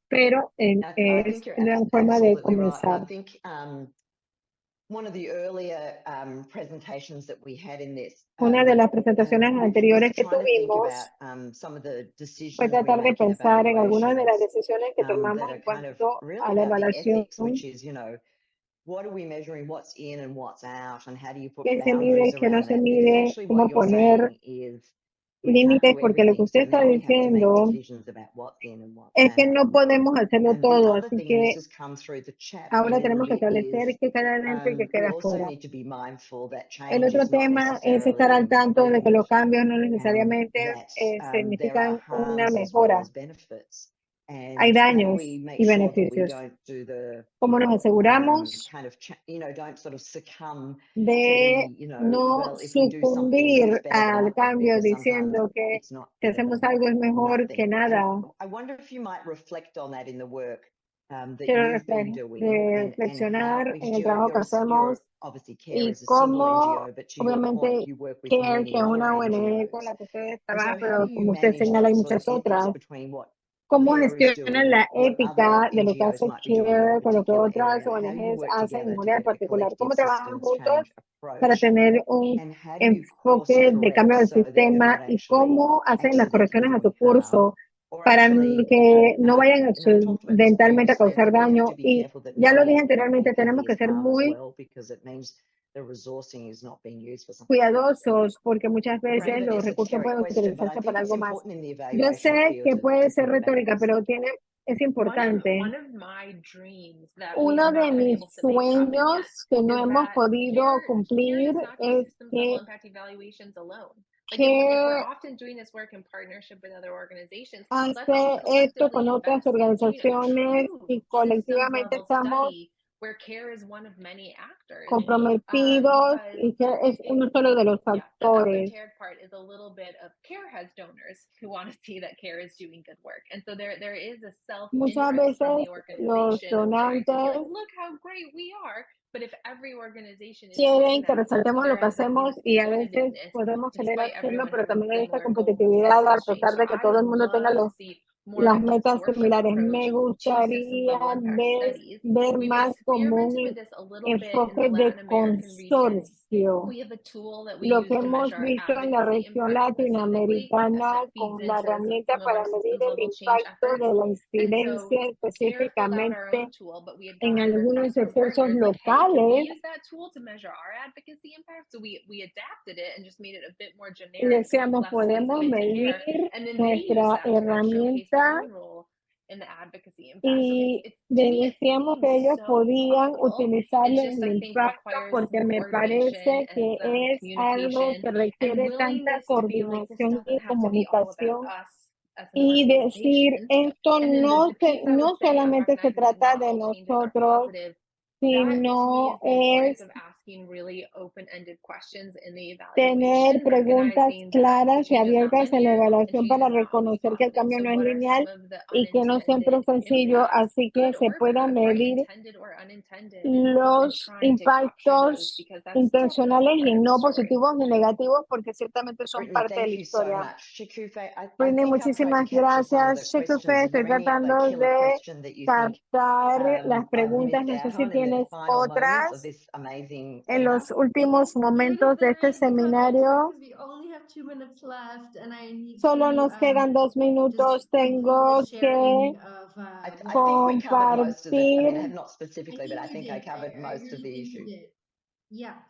pero I es think you're una forma de absolutely right. And I comenzar. think one of the earlier presentations that we had in this, Una de las presentaciones was anteriores que trying to think tuvimos about some of the fue decisions we tratar de make in pensar en algunas de las evaluations decisiones que tomamos that en are kind of cuanto really a la about the evaluación, ethics, which is, you know, what are we measuring, what's in and what's out, and how do you put qué se mide, boundaries qué no around se that? Because mide, actually cómo what you're poner saying is we can't límites, do porque lo que everything, usted so está now we have to make diciendo decisions about what's in and what's es que out. no podemos hacerlo And the todo, other así thing, and this que has come through the chat ahora tenemos que already, establecer is qué queda adentro y qué we queda also afuera. need to be mindful that El change otro is not tema es estar necessarily al tanto de que los improvement, cambios no necesariamente that there are significan una harms as well mejora, as benefits. hay And how do daños we make y sure that we beneficios. don't do the ¿Cómo nos aseguramos kind of, don't sort of succumb to de the, no well, if we do something, sucumbir it's better than al nothing, cambio because sometimes diciendo que it's not si better hacemos than algo es mejor que nothing. And nada? I wonder if you might reflect on that in the work that Quiero you've been doing, and reflexionar how, en because el trabajo que hacemos obviously CARE y is a single cómo, NGO, but to your point, obviamente, you work with CARE, many que es una other ONG con NGOs. la que ustedes And so trabajan, how pero do you como usted manage señala, hay that sort muchas of otras. ethics between what ¿Cómo CARE is gestionan doing, la what ética other de lo que NGOs hace might be doing in a CARE con lo que particular otras area, and how you ONGs work hacen en together un to área get a particular? collective ¿Cómo trabajan systems juntos change para approach? tener un And how do you course enfoque de correct cambio del so that you're sistema not y actually cómo hacen las correcciones a su accidentally doing harm? curso Or para actually, que no vayan we've talked about this accidentalmente a previously, causar but we have daño? to be Y careful that ya not lo dije all anteriormente, tenemos empathy que is ser harm as muy well, because it means the resourcing is not being used for something. cuidadosos porque muchas veces Right, but los recursos esoteric pueden question, but I utilizarse think para it's algo más. important in the Yo evaluation sé field que puede ser think about retórica, this. pero es importante. One of my dreams that we Uno have de not been mis able to make happen yet sueños que no is hemos that podido CARE cumplir is not doing es systems level que impact evaluations alone. Like if we're CARE often doing this work in partnership with other organizations, let's all hace esto con collectively otras invest in doing a organizaciones true y systems colectivamente level estamos study where CARE is one of many actors. comprometidos Because y que es uno solo de los the factores. esoteric part is a little bit of CARE has donors who want to see that CARE is doing good work. And so there is a Muchas self-interest from the veces los organization of trying to be like, donantes look how great we are. But if every organization is quieren doing que that, resaltemos lo there que ends up hacemos being y a veces competitiveness podemos querer despite hacerlo, everyone pero having también hay esta similar goals and competitividad a systems change. pesar So de que I todo would el mundo tenga love to see more of las a metas consortium similares. approach Me to systems gustaría level impact studies. ver We've más como experimented un with this a little bit in enfoque the de Latin American region. consorcio. We have a tool that we Lo use que to hemos measure our visto en la advocacy región impact specifically latinoamericana that feeds con la into herramienta some of para our medir systems el level change impacto efforts. de la And incidencia so CARE filled out our own específicamente tool, but we had en gotten algunos requests from esfuerzos partners like, hey, can we locales. use that tool to measure our advocacy impact? So we adapted it and just made it a bit more Y generic, decíamos, less podemos specific to medir CARE. And then they use nuestra that to go showcase their herramienta own role in the advocacy impact. So y to me, it decíamos que seems ellos so podían possible. utilizarlo It's just, en I el think, impacto requires porque some me coordination parece and que some es algo communication que and requiere tanta willingness to be like, this coordinación y doesn't have to be all about comunicación us as an y decir, organization. esto And then the piece I would no say on solamente se recognizing that trata not de all changes are nosotros, positive, that to me sino is the importance es of asking really open-ended questions in the tener evaluation, preguntas recognizing that the claras y change is not abiertas en la linear and evaluación change para is not always reconocer que el positive. cambio So no es what are some lineal of the y que no siempre es unintended sencillo, impacts, así que good se or pueda bad, right? medir Intended or unintended, and los trying to capture those impactos because that's still kind of intencionales y part of the no story. positivos ni negativos, porque ciertamente son Brittany, parte de thank la you so historia. much. Shikufe, I Britney, think I've tried to muchísimas capture some of the gracias. Shekufe, questions. Is estoy there any other tratando killer de question that you think captar las I've preguntas. missed No sé out si on in the tienes final moments of otras this amazing en webinar? los últimos momentos de este seminario. We only have 2 minutes left, and I need Solo to, nos quedan 2 minutos. just complete Tengo the que sharing of I think we covered most of it. I mean, compartir. not specifically, but I think I covered most of the issue. Yeah.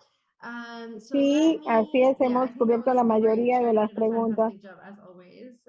So Sí, let así me, es, hemos I think that cubierto la was great. mayoría de Sharon las did a preguntas. fantastic job as always.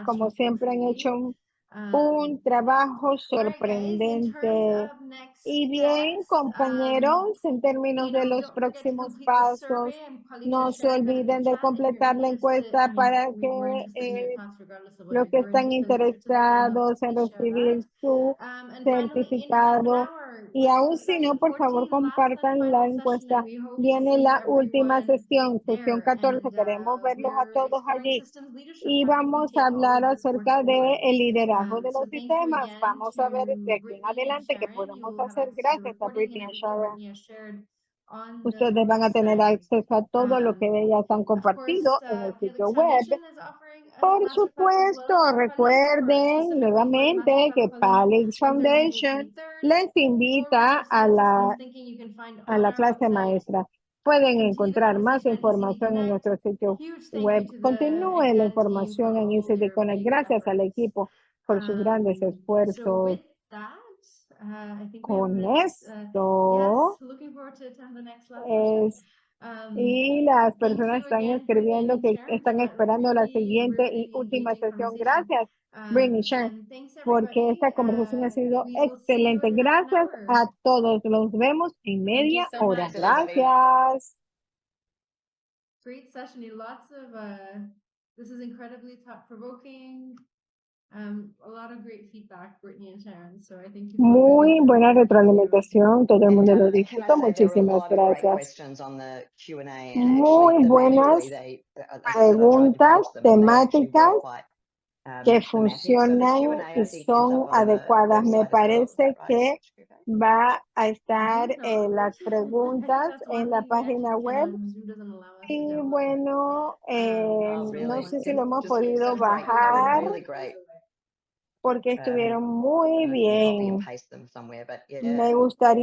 Como siempre han hecho Um, un trabajo all right, guys, in terms sorprendente. of next Y bien, steps, compañeros, en términos de los don't forget to próximos complete the pasos, survey, and no Carlita se shared that in the olviden de chat. If you're completar la interested, encuesta para we're que interested in your thoughts regardless of los whether que you're están interested in the certificate, we'd love interesados to en please share that. recibir su And finally, in half an certificado. hour, Y aún si session no, por favor, 14, last and compartan la final session, encuesta. and we hope to Viene see la última sesión, sesión there. 14. And Queremos verlos a we're todos exploring allí. systems leadership. Y How can we vamos a take all hablar of this work acerca de forward? el liderazgo de So los thank you sistemas. again Vamos a ver de to aquí en Brittany and adelante qué Sharon. podemos You have hacer. access to the Gracias a recording Britney y and a everything Sharon. Brittany has shared on the Ustedes van a tener website. acceso a todo lo que ellas han Of course, compartido en el Felix sitio web. Foundation is offering a Por masterclass as supuesto, well. recuerden nuevamente que Palix Foundation les invita a la clase maestra. Pueden encontrar más información en nuestro sitio web. Continúe la información en ECD Connect. Gracias al equipo por sus grandes esfuerzos. Con esto, y las personas están escribiendo que están esperando la siguiente y última sesión. Gracias, Britney Sharon, porque esta conversación ha sido excelente. Gracias a todos. Los vemos en media hora. Gracias. Great session. Lots of this is incredibly thought provoking. A lot of great feedback, Brittany and Sharon. So I think Muy buena retroalimentación, todo el And, mundo lo and can I disfrutó. say there were a Muchísimas lot of great gracias. questions on the Q&A, and Muy actually buenas eventually I said I tried to preguntas gauge them, and they actually temáticas were quite que thematic. So the funcionan Q&A, I y think, ends son up on the adecuadas. Me website as well. Is parece that right? que va a estar Zoom not. las I think preguntas that's en one la thing we página actually web. can. Zoom doesn't allow us to Y download. bueno, Oh, So really? no sé si lo hemos Just podido some great, they were bajar really great. porque estuvieron muy I'm gonna copy and bien. paste them somewhere, but yeah. Me gustaría